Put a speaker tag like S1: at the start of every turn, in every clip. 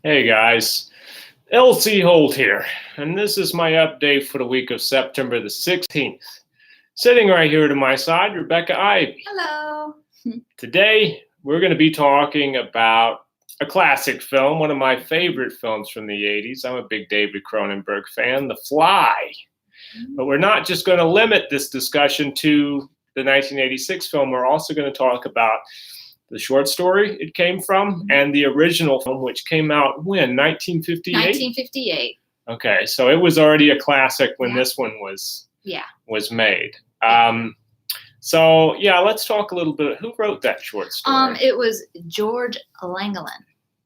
S1: Hey guys, LC Holt here, and this is my update for the week of September the 16th. Sitting right here to my side, Rebecca Ivey.
S2: Hello.
S1: Today, we're going to be talking about a classic film, one of my favorite films from the 80s. I'm a big David Cronenberg fan, The Fly. But we're not just going to limit this discussion to the 1986 film. We're also going to talk about the short story it came from and the original film, which came out when? 1958?
S2: 1958.
S1: Okay, so it was already a classic when this one was made. So let's talk a little bit. Who wrote that short story?
S2: It was George Langeland.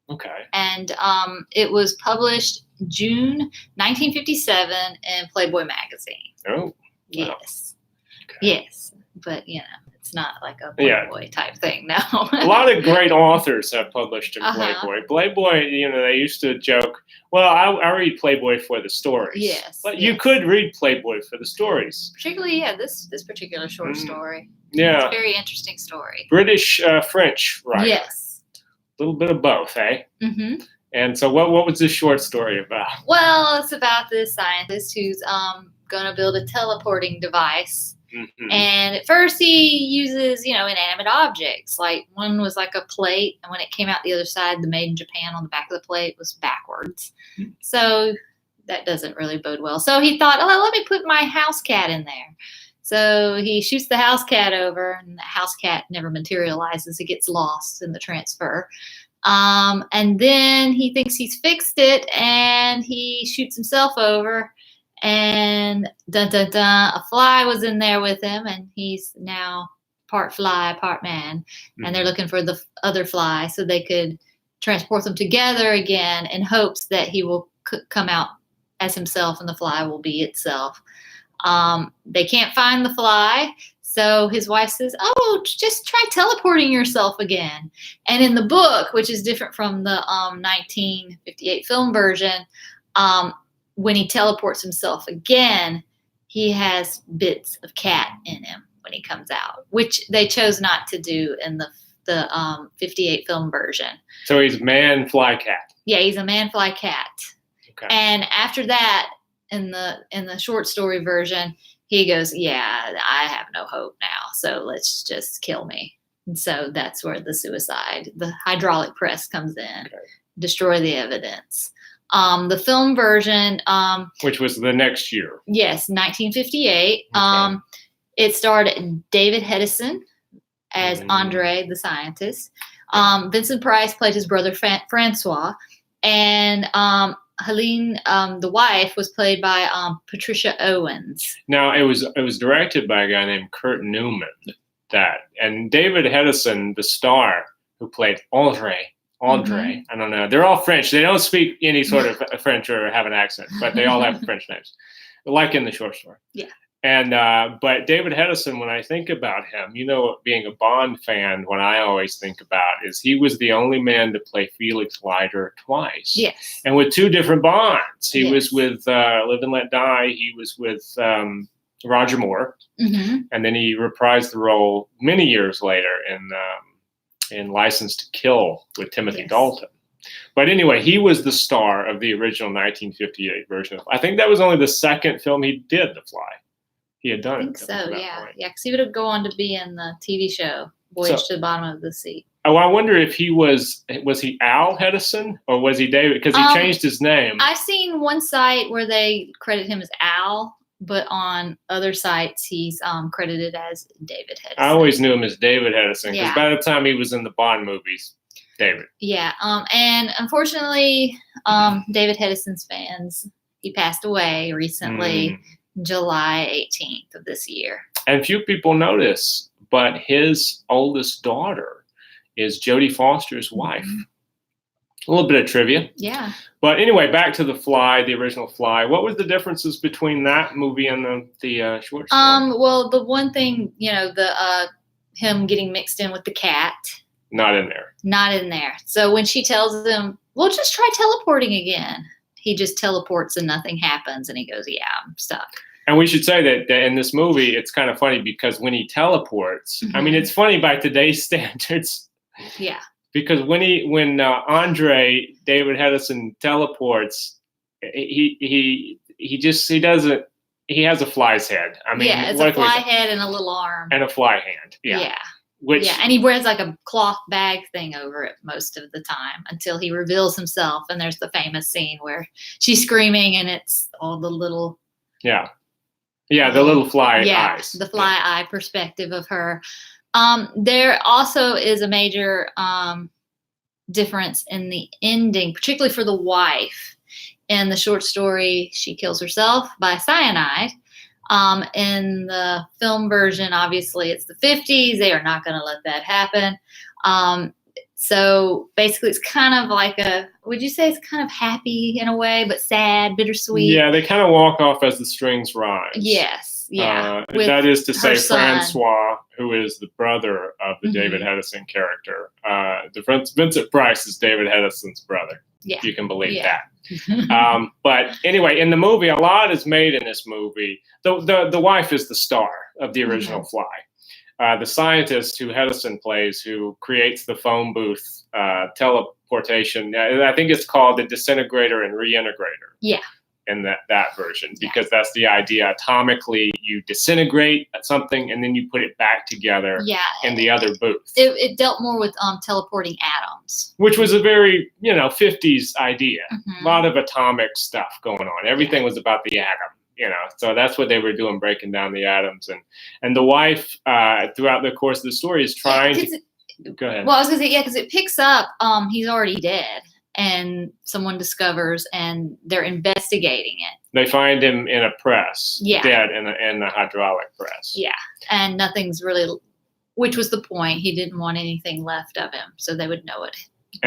S1: Okay.
S2: And it was published June 1957 in Playboy magazine.
S1: Oh. Wow.
S2: Yes.
S1: Okay.
S2: Yes. But, it's not like a Playboy type thing, no.
S1: A lot of great authors have published in Playboy. Playboy, they used to joke, well, I read Playboy for the stories.
S2: Yes.
S1: But you could read Playboy for the stories.
S2: Particularly, this particular short story.
S1: Yeah.
S2: It's a very interesting story.
S1: British, French writer.
S2: Yes.
S1: A little bit of both, eh?
S2: Mm-hmm.
S1: And so what was this short story about?
S2: Well, it's about this scientist who's going to build a teleporting device.
S1: Mm-hmm.
S2: And at first he uses, inanimate objects. Like one was like a plate, and when it came out the other side, the Made in Japan on the back of the plate was backwards. Mm-hmm. So that doesn't really bode well. So he thought, let me put my house cat in there. So he shoots the house cat over, and the house cat never materializes. It gets lost in the transfer. And then he thinks he's fixed it, and he shoots himself over. And a fly was in there with him, and he's now part fly, part man. And they're looking for the other fly so they could transport them together again in hopes that he will come out as himself and the fly will be itself. They can't find the fly, so his wife says, just try teleporting yourself again. And in the book, which is different from the 1958 film version, when he teleports himself again, he has bits of cat in him when he comes out, which they chose not to do in the 58 film version.
S1: So he's man fly cat.
S2: Yeah, he's a man fly cat.
S1: Okay.
S2: And after that, in the short story version, he goes, I have no hope now, so let's just kill me. And so that's where the hydraulic press comes in, destroy the evidence. The film version,
S1: which was the next year.
S2: Yes, 1958. Okay. It starred David Hedison as Andre the scientist. Vincent Price played his brother Francois, and Helene, the wife, was played by Patricia Owens.
S1: Now it was directed by a guy named Kurt Newman. And David Hedison, the star who played Andre. I don't know. They're all French. They don't speak any sort of French or have an accent, but they all have French names, like in the short story.
S2: Yeah.
S1: And but David Hedison, when I think about him, being a Bond fan, what I always think about is he was the only man to play Felix Leiter twice.
S2: Yes.
S1: And with two different Bonds. He was with Live and Let Die. He was with Roger Moore. Mm-hmm. And then he reprised the role many years later in License to Kill with Timothy Dalton. But anyway, he was the star of the original 1958 version. I think that was only the second film he did, The Fly. He had done it. I think
S2: so, yeah. Yeah, because he would go on to be in the TV show, Voyage to the Bottom of the Sea.
S1: Oh, I wonder if he was he Al Hedison or was he David? Because he changed his name.
S2: I've seen one site where they credit him as Al, but on other sites, he's credited as David Hedison.
S1: I always knew him as David Hedison because by the time he was in the Bond movies, David.
S2: Yeah, and unfortunately, David Hedison's fans, he passed away recently, July 18th of this year.
S1: And few people know this, but his oldest daughter is Jodie Foster's wife. Mm-hmm. A little bit of trivia.
S2: Yeah.
S1: But anyway, back to The Fly, the original Fly. What was the differences between that movie and the short story?
S2: Well, the one thing, him getting mixed in with the cat.
S1: Not in there.
S2: Not in there. So when she tells him, well, just try teleporting again. He just teleports and nothing happens. And he goes, I'm stuck.
S1: And we should say that in this movie, it's kind of funny because when he teleports, I mean, it's funny by today's standards.
S2: Yeah.
S1: Because when Andre David Hedison teleports, he has a fly's head. I mean,
S2: it's a fly head and a little arm
S1: and a fly hand. Yeah.
S2: And he wears like a cloth bag thing over it most of the time until he reveals himself. And there's the famous scene where she's screaming and it's all the little the
S1: little fly eyes.
S2: The fly eye perspective of her. There also is a major difference in the ending, particularly for the wife. In the short story, she kills herself by cyanide. In the film version, obviously, it's the 50s. They are not going to let that happen. So basically, it's kind of like would you say it's kind of happy in a way, but sad, bittersweet?
S1: Yeah, they kind of walk off as the strings rise.
S2: Yes, yeah.
S1: That is to say,
S2: son.
S1: Francois, who is the brother of the David Hedison character. Vincent Price is David Hedison's brother.
S2: Yeah.
S1: If you can believe that. But anyway, in the movie, a lot is made in this movie. The wife is the star of the original Fly. The scientist who Hedison plays, who creates the phone booth teleportation, I think it's called the disintegrator and reintegrator.
S2: Yeah.
S1: In that version, because that's the idea. Atomically, you disintegrate something and then you put it back together in the other booth.
S2: It dealt more with teleporting atoms,
S1: which was a very 50s idea. A lot of atomic stuff going on. Everything was about the atom, so that's what they were doing, breaking down the atoms. And the wife throughout the course of the story is trying to go ahead.
S2: Well, I was gonna say, because it picks up he's already dead. And someone discovers, and they're investigating it.
S1: They find him in a press, dead in the hydraulic press.
S2: Yeah, and nothing's really, which was the point. He didn't want anything left of him, so they would know what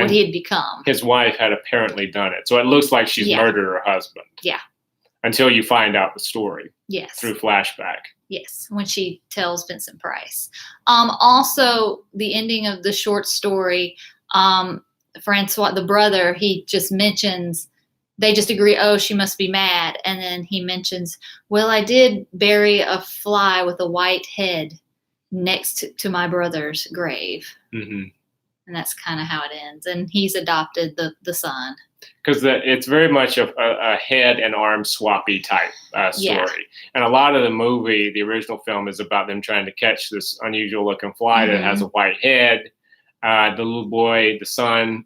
S2: he had become.
S1: His wife had apparently done it, so it looks like she's murdered her husband.
S2: Yeah.
S1: Until you find out the story.
S2: Yes.
S1: Through flashback.
S2: Yes, when she tells Vincent Price. Also, the ending of the short story. Francois, the brother, he just mentions, they just agree, she must be mad. And then he mentions, well, I did bury a fly with a white head next to my brother's grave. And that's kind of how it ends. And he's adopted the son. Because
S1: it's very much a head and arm swappy type story. And a lot of the movie, the original film, is about them trying to catch this unusual looking fly that has a white head. The little boy, the son,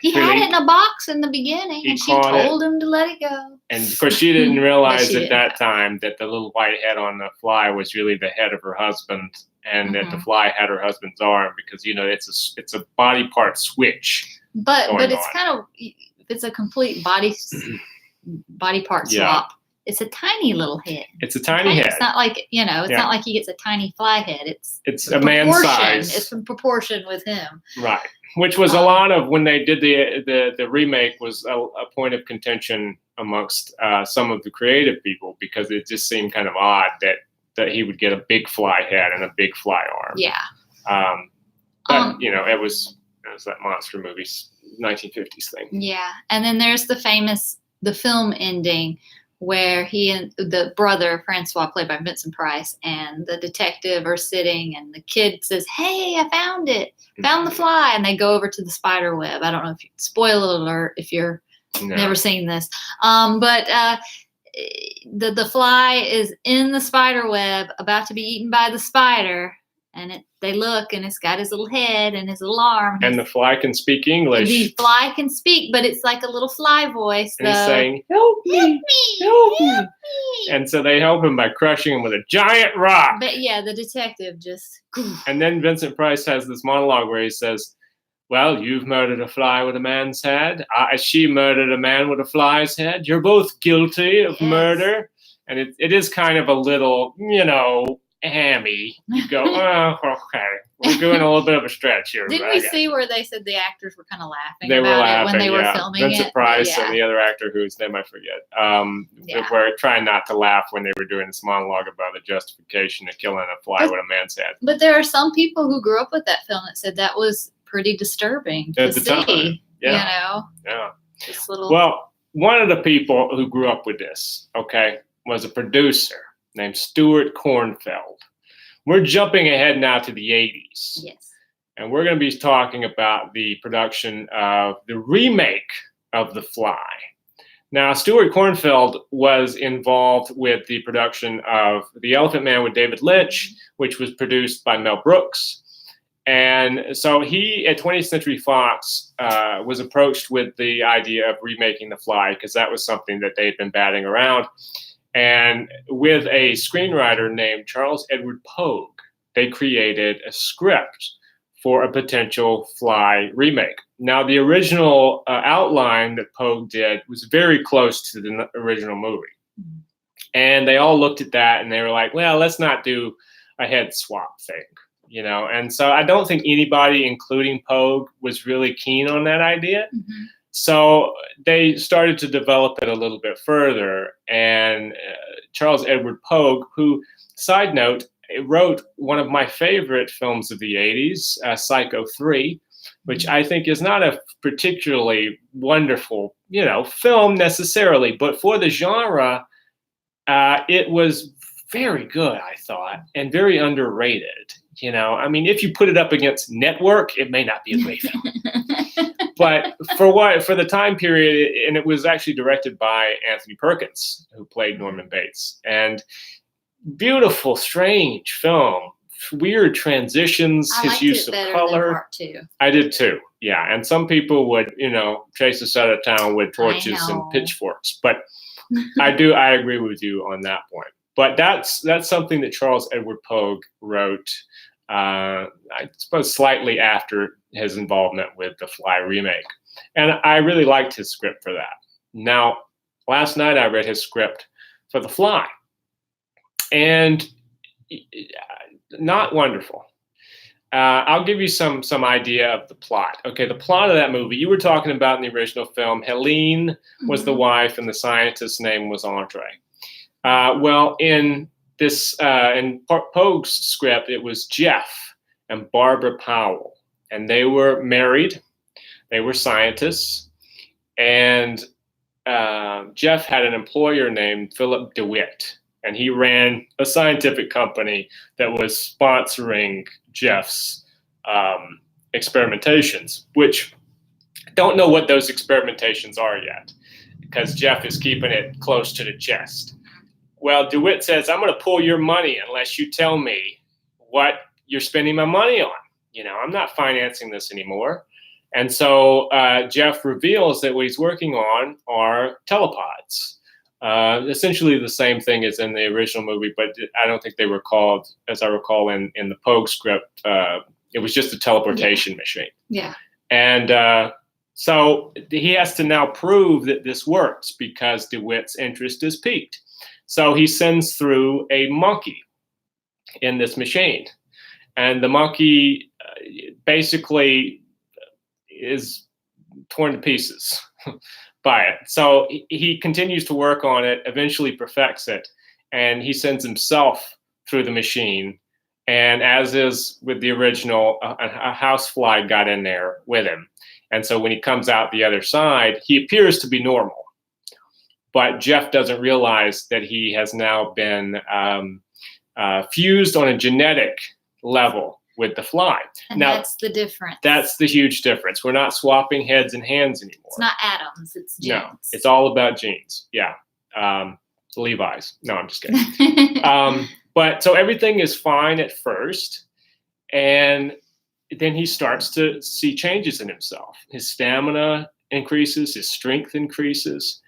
S2: he had it in a box in the beginning, and she told him to let it go.
S1: And of course, she didn't realize at that time that the little white head on the fly was really the head of her husband, and that the fly had her husband's arm, because it's a body part switch.
S2: But it's kind of, it's a complete body part swap. It's a tiny little head.
S1: It's a tiny head.
S2: It's not like, it's not like he gets a tiny fly head. It's
S1: a man's size.
S2: It's in proportion with him.
S1: Right. Which was a lot of, when they did the remake, was a point of contention amongst some of the creative people, because it just seemed kind of odd that he would get a big fly head and a big fly arm.
S2: Yeah.
S1: But it was that monster movie 1950s thing.
S2: Yeah. And then there's the film ending, where he and the brother, Francois, played by Vincent Price, and the detective are sitting, and the kid says, "Hey, I found it. Found the fly." And they go over to the spider web. I don't know if spoiler alert if you're never seen this. But the fly is in the spider web, about to be eaten by the spider. And they look, and it's got his little head and his little arm.
S1: And the fly can speak English.
S2: The fly can speak, but it's like a little fly voice.
S1: And he's saying, "Help me, help me." And so they help him by crushing him with a giant rock.
S2: But the detective just...
S1: And then Vincent Price has this monologue where he says, "Well, you've murdered a fly with a man's head. She murdered a man with a fly's head. You're both guilty of murder." And it is kind of a little, hammy. You go, okay, we're doing a little bit of a stretch here.
S2: Didn't we see where they said the actors were kind of laughing
S1: they
S2: about
S1: were laughing,
S2: it when they were filming
S1: Vincent
S2: it?
S1: Price and the other actor whose name I forget. Were trying not to laugh when they were doing this monologue about the justification of killing a fly with a man's head.
S2: But there are some people who grew up with that film that said that was pretty disturbing to see. Time. Yeah. This little...
S1: Well, one of the people who grew up with this, was a producer named Stuart Kornfeld. We're jumping ahead now to the 80s.
S2: Yes.
S1: And we're going to be talking about the production of the remake of The Fly. Now, Stuart Cornfield was involved with the production of The Elephant Man with David Lynch, which was produced by Mel Brooks. And so he, at 20th Century Fox, was approached with the idea of remaking The Fly, because that was something that they had been batting around. And with a screenwriter named Charles Edward Pogue, they created a script for a potential Fly remake. Now, the original outline that Pogue did was very close to the original movie. And they all looked at that and they were like, well, let's not do a head swap thing, you know? And so I don't think anybody, including Pogue, was really keen on that idea. Mm-hmm. So they started to develop it a little bit further. And Charles Edward Pogue, who, side note, wrote one of my favorite films of the 80s, Psycho 3, which I think is not a particularly wonderful, you know, film necessarily, but for the genre, it was very good, I thought, and very underrated. You know, I mean, if you put it up against Network, it may not be a great film. But for the time period, and it was actually directed by Anthony Perkins, who played Norman Bates, and beautiful, strange film, weird transitions, his use of color. Part two. I did too, yeah. And some people would, you know, chase us out of town with torches and pitchforks. But I agree with you on that point. But that's something that Charles Edward Pogue wrote, I suppose, slightly after his involvement with the Fly remake. And I really liked his script for that. Now, last night I read his script for The Fly. And not wonderful. I'll give you some idea of the plot. Okay, the plot of that movie, you were talking about in the original film, Helene was the wife and the scientist's name was Andre. Well, in this, in Pogue's script, it was Jeff and Barbara Powell. And they were married. They were scientists. And Jeff had an employer named Philip DeWitt. And he ran a scientific company that was sponsoring Jeff's experimentations, which I don't know what those experimentations are yet, because Jeff is keeping it close to the chest. Well, DeWitt says, I'm going to pull your money unless you tell me what you're spending my money on. You know, I'm not financing this anymore. And so Jeff reveals that what he's working on are telepods. Essentially the same thing as in the original movie, but I don't think they were called, as I recall, in the Pogue script. It was just a teleportation machine. Yeah. And so he has to now prove that this works because DeWitt's interest is piqued. So he sends through a monkey in this machine. And the monkey basically is torn to pieces by it. So he continues to work on it, eventually perfects it, and he sends himself through the machine. And as is with the original, a housefly got in there with him. And so when he comes out the other side, he appears to be normal. But Jeff doesn't realize that he has now been fused on a genetic level with the fly.
S2: And now, that's the difference.
S1: That's the huge difference. We're not swapping heads and hands anymore.
S2: It's not atoms, it's genes.
S1: No, it's all about genes. Yeah. Levi's. No, I'm just kidding. But so everything is fine at first. And then he starts to see changes in himself. His stamina increases, his strength increases.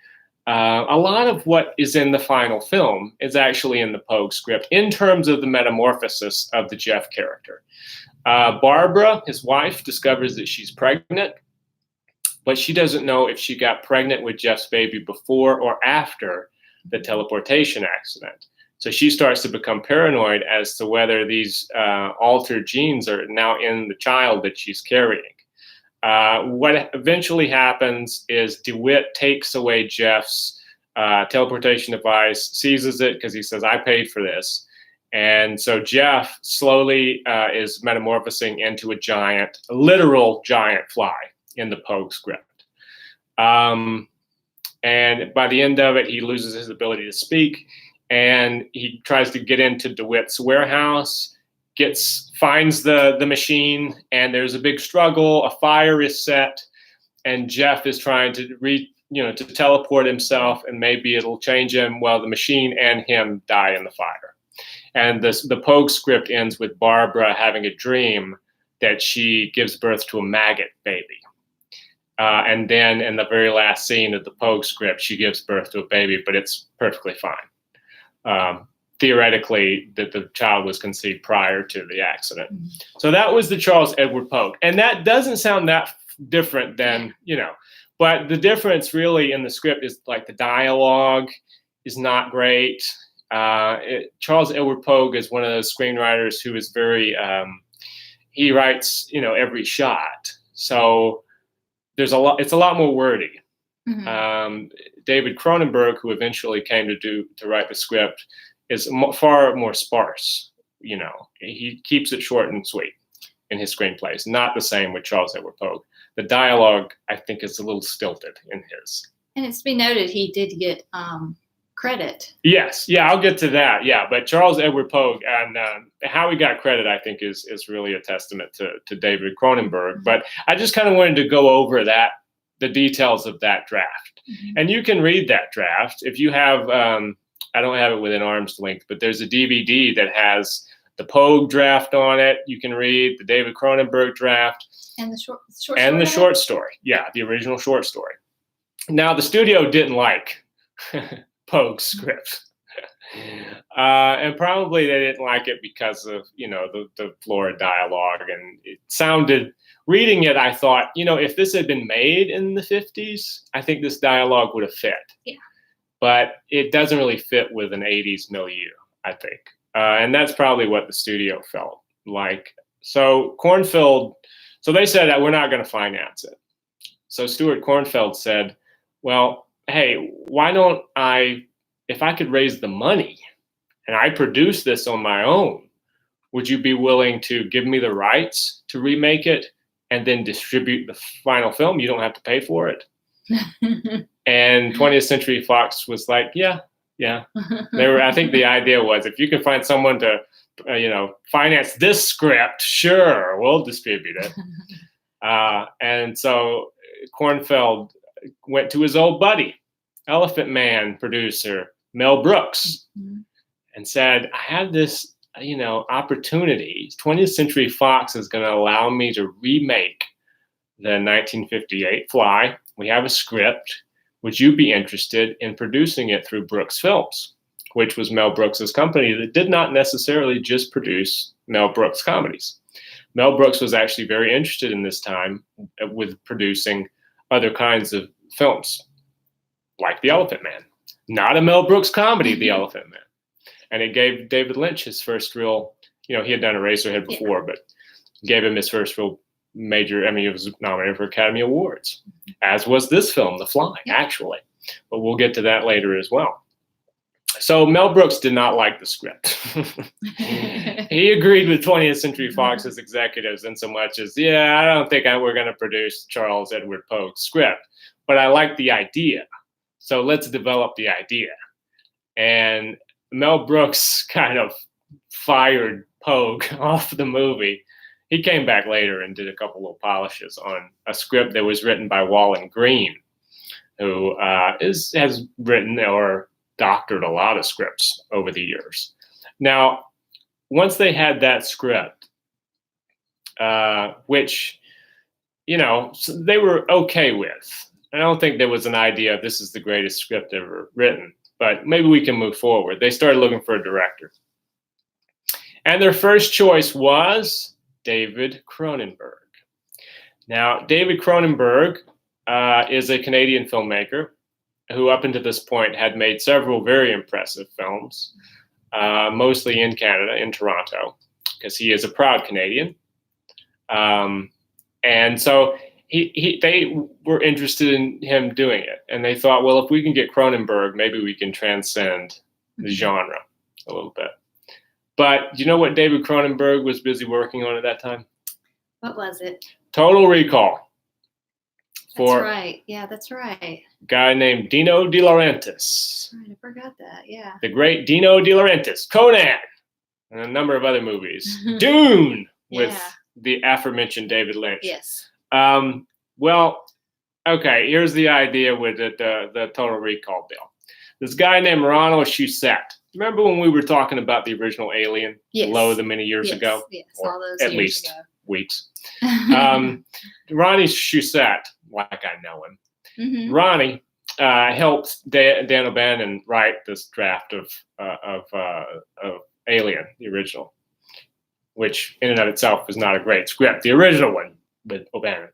S1: A lot of what is in the final film is actually in the Pogue script in terms of the metamorphosis of the Jeff character. Barbara, his wife, discovers that she's pregnant, but she doesn't know if she got pregnant with Jeff's baby before or after the teleportation accident. So she starts to become paranoid as to whether these altered genes are now in the child that she's carrying. What eventually happens is DeWitt takes away Jeff's teleportation device, seizes it because he says, I paid for this. And so Jeff slowly is metamorphosing into a literal giant fly in the Pogue script. And by the end of it, he loses his ability to speak, and he tries to get into DeWitt's warehouse. finds the machine, and there's a big struggle. A fire is set, and Jeff is trying to to teleport himself, and maybe it'll change him. Well, the machine and him die in the fire. And the Pogue script ends with Barbara having a dream that she gives birth to a maggot baby. And then in the very last scene of the Pogue script, she gives birth to a baby, but it's perfectly fine. Theoretically, that the child was conceived prior to the accident. Mm-hmm. So that was the Charles Edward Pogue. And that doesn't sound that different than, but the difference really in the script is like the dialogue is not great. Charles Edward Pogue is one of those screenwriters who is very, he writes, every shot. So it's a lot more wordy. Mm-hmm. David Cronenberg, who eventually came to write the script, is far more sparse. He keeps it short and sweet in his screenplays. Not the same with Charles Edward Pogue. The dialogue, I think, is a little stilted in his. And
S2: it's to be noted, he did get credit.
S1: Yes, yeah, I'll get to that. Yeah, but Charles Edward Pogue and how he got credit, I think, is really a testament to David Cronenberg. Mm-hmm. But I just kind of wanted to go over the details of that draft, mm-hmm. and you can read that draft if you have. I don't have it within arm's length, but there's a DVD that has the Pogue draft on it. You can read the David Cronenberg draft
S2: and the short
S1: short story. Yeah, the original short story. Now the studio didn't like Pogue's script, and probably they didn't like it because of the florid dialogue, and it sounded. Reading it, I thought, if this had been made in the 50s, I think this dialogue would have fit.
S2: Yeah. But
S1: it doesn't really fit with an 80s milieu, I think. And that's probably what the studio felt like. So they said that we're not going to finance it. So Stuart Cornfeld said, well, hey, why don't if I could raise the money and I produce this on my own, would you be willing to give me the rights to remake it and then distribute the final film? You don't have to pay for it. And 20th Century Fox was like, yeah. I think the idea was, if you can find someone to, finance this script, sure, we'll distribute it. And so Cornfeld went to his old buddy, Elephant Man producer Mel Brooks, mm-hmm. and said, I have this, opportunity. 20th Century Fox is going to allow me to remake the 1958 Fly. We have a script. Would you be interested in producing it through Brooks Films, which was Mel Brooks's company that did not necessarily just produce Mel Brooks comedies? Mel Brooks was actually very interested in this time with producing other kinds of films, like The Elephant Man. Not a Mel Brooks comedy, The Elephant Man. And it gave David Lynch his first real, he had done Eraserhead before, but gave him his first real major, he was nominated for Academy Awards, as was this film, The Fly, actually. But we'll get to that later as well. So Mel Brooks did not like the script. He agreed with 20th Century Fox's executives in so much as, I don't think we're going to produce Charles Edward Pogue's script, but I like the idea. So let's develop the idea. And Mel Brooks kind of fired Pogue off the movie. He came back later and did a couple of polishes on a script that was written by Wallen Green, who has written or doctored a lot of scripts over the years. Now, once they had that script, which, they were okay with. I don't think there was an idea of this is the greatest script ever written, but maybe we can move forward. They started looking for a director. And their first choice was David Cronenberg. Now, David Cronenberg is a Canadian filmmaker who up until this point had made several very impressive films, mostly in Canada, in Toronto, because he is a proud Canadian. And so they were interested in him doing it. And they thought, well, if we can get Cronenberg, maybe we can transcend the genre a little bit. But do you know what David Cronenberg was busy working on at that time?
S2: What was it?
S1: Total Recall.
S2: That's right. Yeah, that's right.
S1: A guy named Dino De Laurentiis.
S2: Right, I forgot that. Yeah.
S1: The great Dino De Laurentiis. Conan. and a number of other movies. Dune with
S2: Yeah.
S1: the aforementioned David Lynch.
S2: Yes.
S1: Well, okay, here's the idea with the Total Recall deal. This guy named Ronald Shusett. Remember when we were talking about the original Alien?
S2: Yes.
S1: Below the many years ago?
S2: Yes,
S1: Or
S2: all those
S1: at
S2: years
S1: least
S2: ago.
S1: weeks. Ronnie Shusett, like I know him.
S2: Mm-hmm.
S1: Ronnie helped Dan O'Bannon write this draft of Alien, the original, which in and of itself was not a great script, the original one with O'Bannon.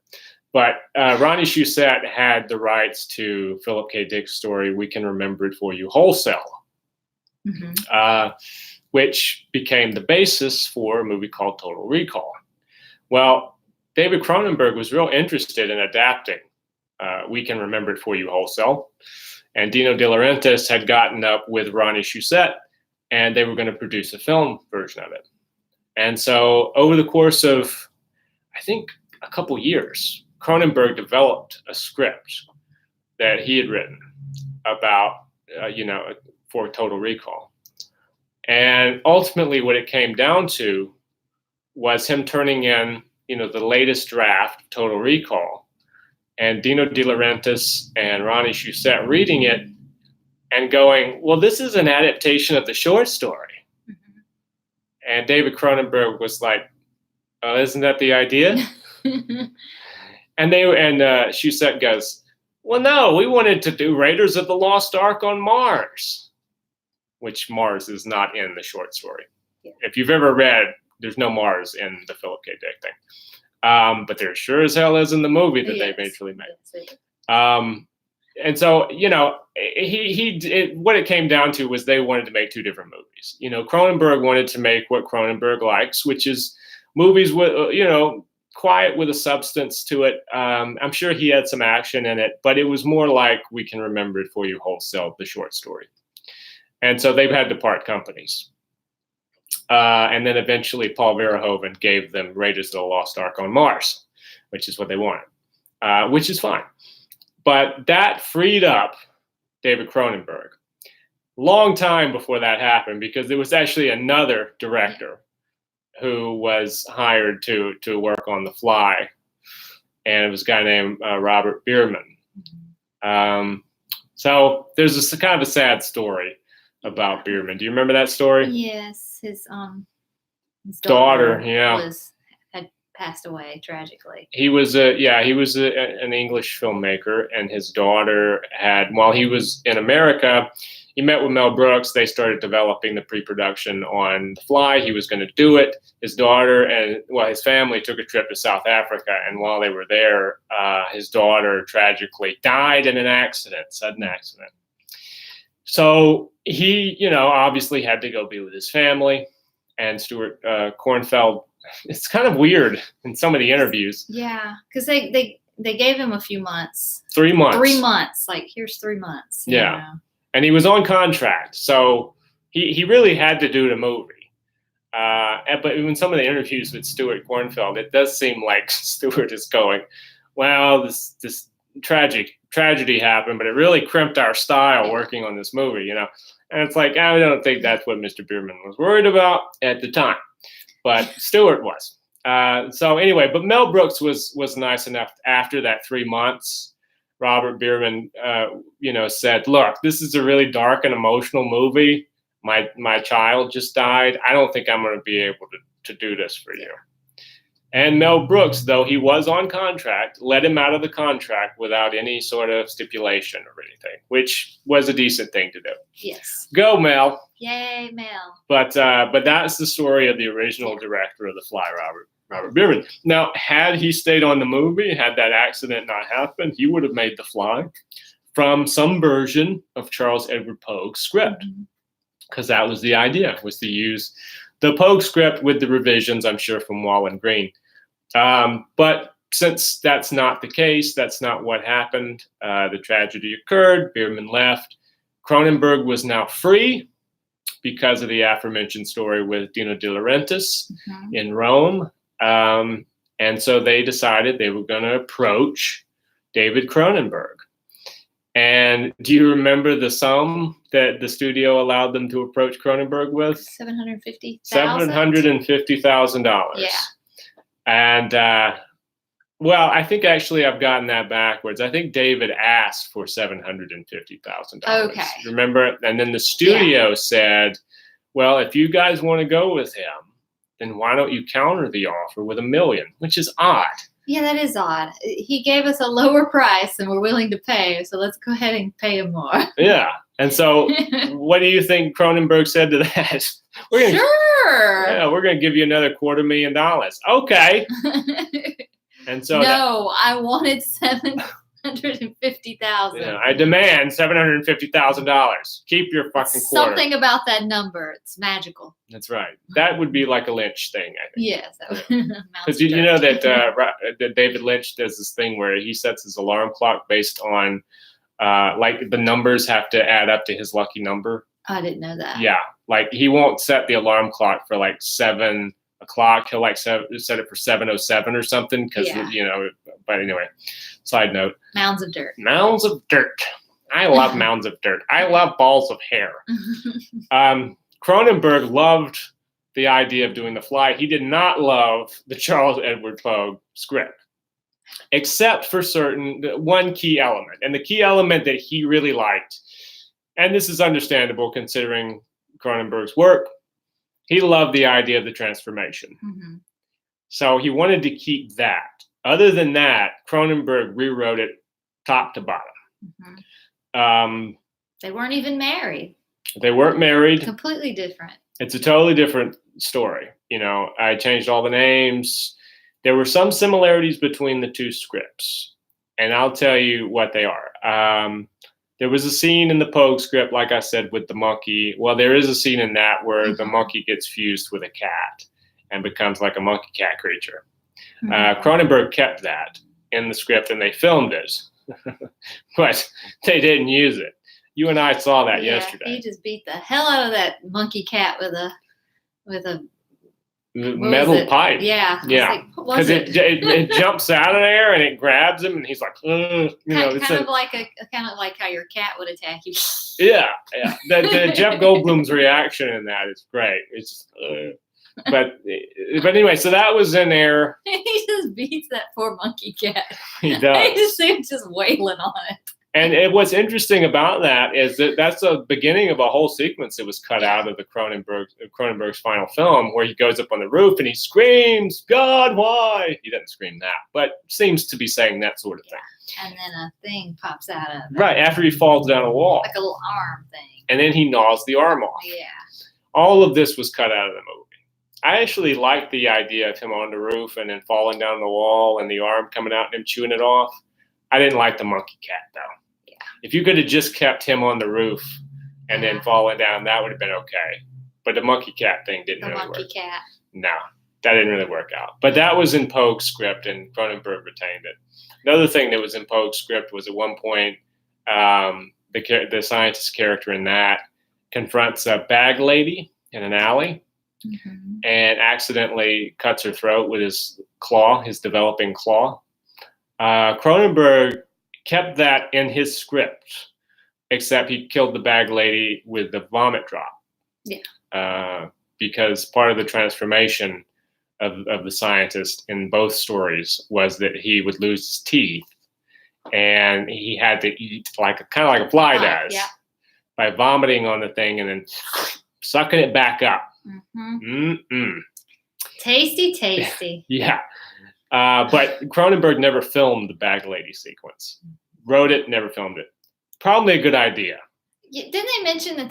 S1: But Ronnie Shusett had the rights to Philip K. Dick's story, We Can Remember It For You, Wholesale, which became the basis for a movie called Total Recall. Well, David Cronenberg was real interested in adapting We Can Remember It For You, Wholesale. And Dino De Laurentiis had gotten up with Ronnie Shusett, and they were going to produce a film version of it. And so over the course of, I think, a couple years, Cronenberg developed a script that he had written about, for Total Recall. And ultimately what it came down to was him turning in, the latest draft, Total Recall, and Dino De Laurentiis and Ronnie Shusett reading it and going, well, this is an adaptation of the short story. Mm-hmm. And David Cronenberg was like, oh, isn't that the idea? And Shusett goes, well, no, we wanted to do Raiders of the Lost Ark on Mars, which Mars is not in the short story. Yeah. If you've ever read, there's no Mars in the Philip K. Dick thing. But there sure as hell is in the movie that they eventually made. Yes. And so, what it came down to was they wanted to make two different movies. Cronenberg wanted to make what Cronenberg likes, which is movies with, quiet with a substance to it. I'm sure he had some action in it, but it was more like We Can Remember It For You, Wholesale, the short story. And so they've had to part companies. And then eventually Paul Verhoeven gave them Raiders of the Lost Ark on Mars, which is what they wanted, which is fine. But that freed up David Cronenberg. Long time before that happened, because there was actually another director who was hired to work on The Fly, and it was a guy named Robert Bierman. So there's this kind of a sad story about Bierman. Do you remember that story?
S2: Yes, his daughter had passed away tragically.
S1: He was an English filmmaker, and his daughter while he was in America, he met with Mel Brooks. They started developing the pre-production on The Fly. He was going to do it. His daughter his family took a trip to South Africa, and while they were there, his daughter tragically died in an sudden accident. So he, obviously had to go be with his family. And Stuart Kornfeld, it's kind of weird in some of the interviews.
S2: Yeah, because they gave him a few months.
S1: 3 months.
S2: 3 months. Like, here's 3 months.
S1: Yeah. And he was on contract. So he really had to do the movie. But in some of the interviews with Stuart Kornfeld, it does seem like Stuart is going, well, this tragedy happened, but it really crimped our style working on this movie, And it's like, I don't think that's what Mr. Bierman was worried about at the time, but Stewart was. So anyway, but Mel Brooks was nice enough after that 3 months. Robert Bierman, said, look, this is a really dark and emotional movie. My child just died. I don't think I'm going to be able to do this for you. And Mel Brooks, though he was on contract, let him out of the contract without any sort of stipulation or anything, which was a decent thing to do.
S2: Yes.
S1: Go, Mel.
S2: Yay, Mel.
S1: But that's the story of the original director of The Fly, Robert Bierman. Now, had he stayed on the movie, had that accident not happened, he would have made The Fly from some version of Charles Edward Pogue's script, because that was the idea, was to use the Pogue script with the revisions, I'm sure, from Wall and Green. But since that's not the case, that's not what happened, the tragedy occurred, Bierman left. Cronenberg was now free because of the aforementioned story with Dino De Laurentiis in Rome. And so they decided they were going to approach David Cronenberg. And do you remember the sum that the studio allowed them to approach Cronenberg with?
S2: $750,000.
S1: $750,000.
S2: Yeah.
S1: And well, I think actually I've gotten that backwards. I think David asked for $750,000.
S2: Okay.
S1: Remember? And then the studio said, well, if you guys want to go with him, then why don't you counter the offer with $1 million, which is odd.
S2: Yeah, that is odd. He gave us a lower price than we're willing to pay, so let's go ahead and pay him more.
S1: Yeah. And so what do you think Cronenberg said to that?
S2: Sure.
S1: Yeah, we're going to give you another $250,000. Okay. And so
S2: no, I wanted $750,000.
S1: Yeah, I demand $750,000. Keep your fucking quarter.
S2: Something about that number. It's magical.
S1: That's right. That would be like a Lynch thing, I think.
S2: Yes.
S1: Because you know that that David Lynch does this thing where he sets his alarm clock based on like the numbers have to add up to his lucky number.
S2: I didn't know that.
S1: Yeah, like he won't set the alarm clock for like 7 o'clock. He'll like set it for 7:07 or something because you know. But anyway, side note.
S2: Mounds of dirt.
S1: Mounds of dirt. I love mounds of dirt. I love balls of hair. Cronenberg loved the idea of doing The Fly. He did not love the Charles Edward Pogue script, except for one key element. And the key element that he really liked, and this is understandable considering Cronenberg's work, he loved the idea of the transformation. Mm-hmm. So he wanted to keep that. Other than that, Cronenberg rewrote it top to bottom. Mm-hmm.
S2: They weren't even married.
S1: They weren't married.
S2: Completely different.
S1: It's a totally different story. You know, I changed all the names. There were some similarities between the two scripts, and I'll tell you what they are. There was a scene in the Pogue script, like I said, with the monkey. Well, there is a scene in that where the monkey gets fused with a cat and becomes like a monkey cat creature. Cronenberg kept that in the script, and they filmed it, but they didn't use it. You and I saw that yesterday.
S2: He just beat the hell out of that monkey cat with a
S1: metal pipe.
S2: Yeah.
S1: Yeah. Because it jumps out of there and it grabs him, and he's like, you know,
S2: kind of like how your cat would attack you.
S1: Yeah. The Jeff Goldblum's reaction in that is great. It's just. But anyway, so that was in there.
S2: He just beats that poor monkey cat.
S1: He does.
S2: He just seems just wailing on it.
S1: And what's interesting about that is that that's the beginning of a whole sequence that was cut out of the Cronenberg's final film, where he goes up on the roof and he screams, "God, why?" He doesn't scream that, but seems to be saying that sort of thing.
S2: And then a thing pops out of it.
S1: Right, after he falls down a wall.
S2: Like a little arm thing.
S1: And then he gnaws the arm off.
S2: Yeah.
S1: All of this was cut out of the movie. I actually liked the idea of him on the roof and then falling down the wall and the arm coming out and him chewing it off. I didn't like the monkey cat, though. Yeah. If you could have just kept him on the roof and then falling down, that would have been okay. But the monkey cat thing didn't really work.
S2: The monkey cat.
S1: No, that didn't really work out. But that was in Pogue's script, and Cronenberg retained it. Another thing that was in Pogue's script was at one point, the scientist character in that confronts a bag lady in an alley. Mm-hmm. And accidentally cuts her throat with his claw, his developing claw. Cronenberg kept that in his script, except he killed the bag lady with the vomit drop. Yeah. Because part of the transformation of the scientist in both stories was that he would lose his teeth, and he had to eat kind of like a fly does, by vomiting on the thing and then sucking it back up. Mm-hmm.
S2: Tasty.
S1: Yeah. But Cronenberg never filmed the bag lady sequence. Wrote it, never filmed it. Probably a good idea.
S2: Yeah, didn't they mention that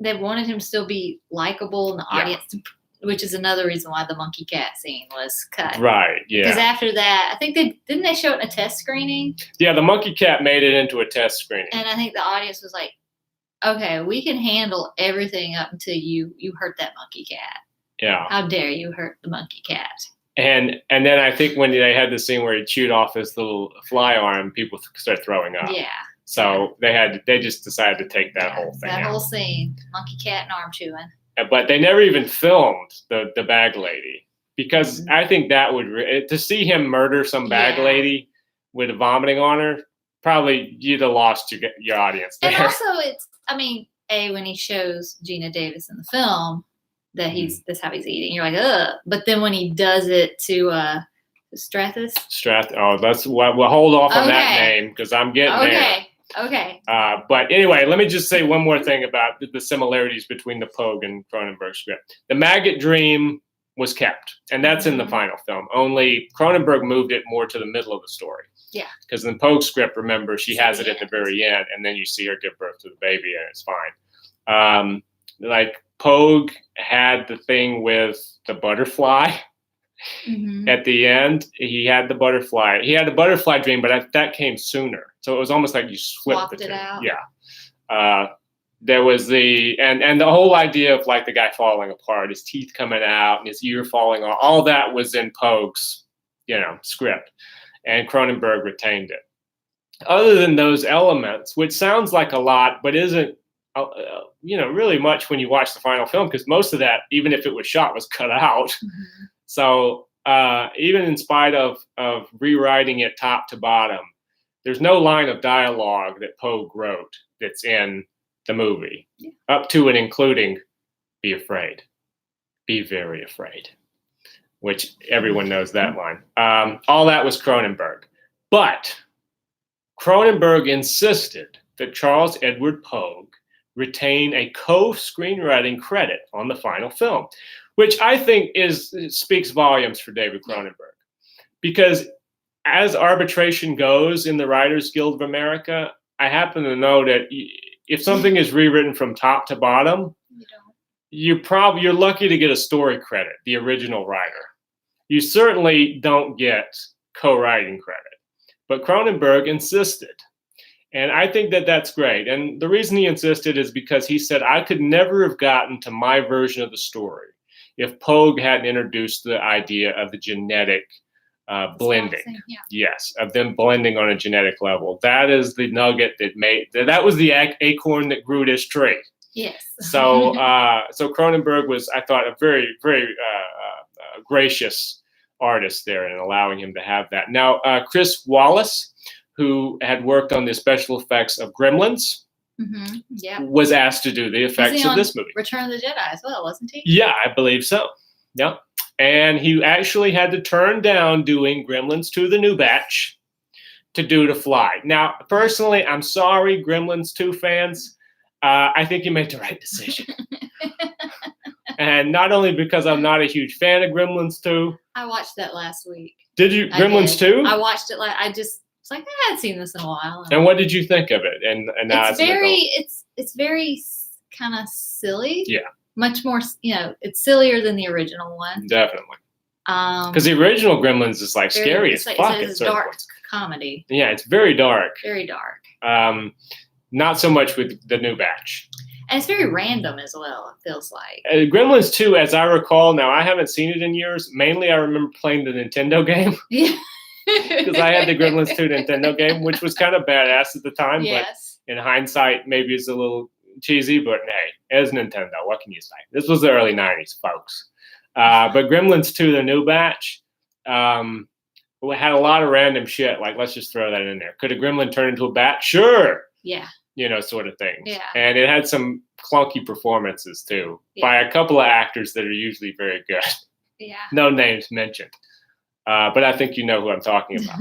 S2: they wanted him to still be likable in the audience, which is another reason why the monkey cat scene was cut.
S1: Right, yeah.
S2: Because after that, I think didn't they show it in a test screening?
S1: Yeah, the monkey cat made it into a test screening.
S2: And I think the audience was like, okay, we can handle everything up until you hurt that monkey cat.
S1: Yeah.
S2: How dare you hurt the monkey cat?
S1: And then I think when they had the scene where he chewed off his little fly arm, people started throwing up.
S2: Yeah.
S1: So they just decided to take that whole thing out.
S2: That whole scene, monkey cat and arm chewing.
S1: But they never even filmed the bag lady, because I think that would to see him murder some bag lady with vomiting on her. probably you'd have lost your audience there.
S2: And also, when he shows Geena Davis in the film that that's how he's eating, you're like, ugh. But then when he does it to Strathis.
S1: Oh, we'll hold off on that name because I'm getting there.
S2: Okay.
S1: But anyway, let me just say one more thing about the similarities between the Pogue and Cronenberg script. The maggot dream was kept, and that's in the final film. Only Cronenberg moved it more to the middle of the story.
S2: Yeah.
S1: Because in the Pogue script, remember, she has it at the very end, and then you see her give birth to the baby, and it's fine. Like Pogue had the thing with the butterfly. At the end, he had the butterfly. He had the butterfly dream, but that came sooner. So it was almost like you swapped it out. Yeah. There was and the whole idea of like the guy falling apart, his teeth coming out and his ear falling off. All that was in Pogue's, script, and Cronenberg retained it. Other than those elements, which sounds like a lot, but isn't, really much when you watch the final film, because most of that, even if it was shot, was cut out. So even in spite of rewriting it top to bottom, there's no line of dialogue that Pogue wrote that's in the movie, up to and including "Be afraid, be very afraid," which everyone knows that line. All that was Cronenberg, but Cronenberg insisted that Charles Edward Pogue retain a co-screenwriting credit on the final film, which I think speaks volumes for David Cronenberg. Because as arbitration goes in the Writers Guild of America, I happen to know that if something is rewritten from top to bottom, you're lucky to get a story credit, the original writer. You certainly don't get co-writing credit. But Cronenberg insisted. And I think that that's great. And the reason he insisted is because he said, I could never have gotten to my version of the story if Pogue hadn't introduced the idea of the genetic blending. Yes, of them blending on a genetic level. That is the nugget that was the acorn that grew this tree.
S2: Yes.
S1: So Cronenberg was, I thought, a very, very gracious artist there in allowing him to have that. Now, Chris Wallace, who had worked on the special effects of Gremlins, was asked to do the effects of this movie.
S2: Return of the Jedi as well, wasn't he?
S1: Yeah, I believe so. Yeah. And he actually had to turn down doing Gremlins 2, the new batch, to do The Fly. Now, personally, I'm sorry, Gremlins 2 fans. I think you made the right decision. And not only because I'm not a huge fan of Gremlins 2.
S2: I watched that last week.
S1: Did you? Gremlins 2?
S2: I watched it. It's like I hadn't seen this in a while.
S1: And what did you think of it? And
S2: it's very kind of silly.
S1: Yeah.
S2: Much more, it's sillier than the original one.
S1: Definitely. Because the original Gremlins is like scary as fuck.
S2: It's a dark comedy.
S1: Yeah, it's very dark.
S2: Very dark.
S1: Not so much with the new batch.
S2: And it's very random as well, it feels like.
S1: Gremlins 2, as I recall, now I haven't seen it in years. Mainly I remember playing the Nintendo game.
S2: Yeah.
S1: Because I had the Gremlins 2 Nintendo game, which was kind of badass at the time.
S2: Yes.
S1: But in hindsight, maybe it's a little cheesy, but hey, it's Nintendo. What can you say? This was the early 90s, folks. But Gremlins 2, the new batch, had a lot of random shit. Like, let's just throw that in there. Could a gremlin turn into a bat? Sure.
S2: Yeah.
S1: Sort of thing.
S2: Yeah.
S1: And it had some clunky performances, too, by a couple of actors that are usually very good.
S2: Yeah.
S1: No names mentioned. But I think you know who I'm talking about.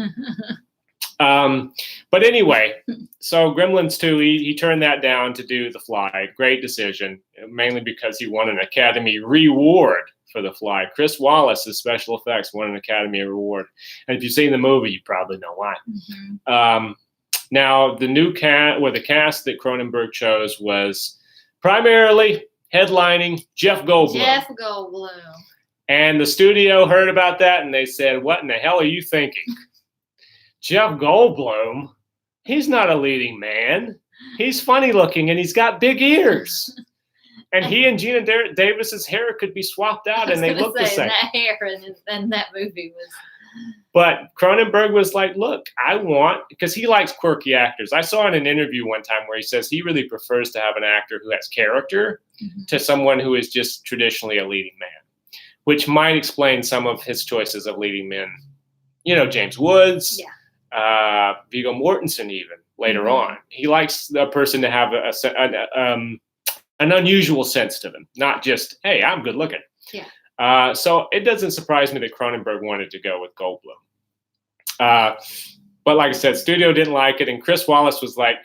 S1: But anyway, so Gremlins 2, he turned that down to do The Fly. Great decision, mainly because he won an Academy Reward for The Fly. Chris Wallace's special effects won an Academy Award. And if you've seen the movie, you probably know why. Now, the cast that Cronenberg chose was primarily headlining Jeff Goldblum.
S2: Jeff Goldblum.
S1: And the studio heard about that, and they said, what in the hell are you thinking? Jeff Goldblum? He's not a leading man. He's funny looking, and he's got big ears. And he and Geena Davis's hair could be swapped out, and they look the same.
S2: That hair and that movie was...
S1: But Cronenberg was like, look, because he likes quirky actors. I saw in an interview one time where he says he really prefers to have an actor who has character to someone who is just traditionally a leading man, which might explain some of his choices of leading men. James Woods, Viggo Mortensen even later on. He likes the person to have an unusual sense to them, not just, hey, I'm good looking.
S2: Yeah.
S1: So it doesn't surprise me that Cronenberg wanted to go with Goldblum. But like I said, studio didn't like it, and Chris Wallace was like,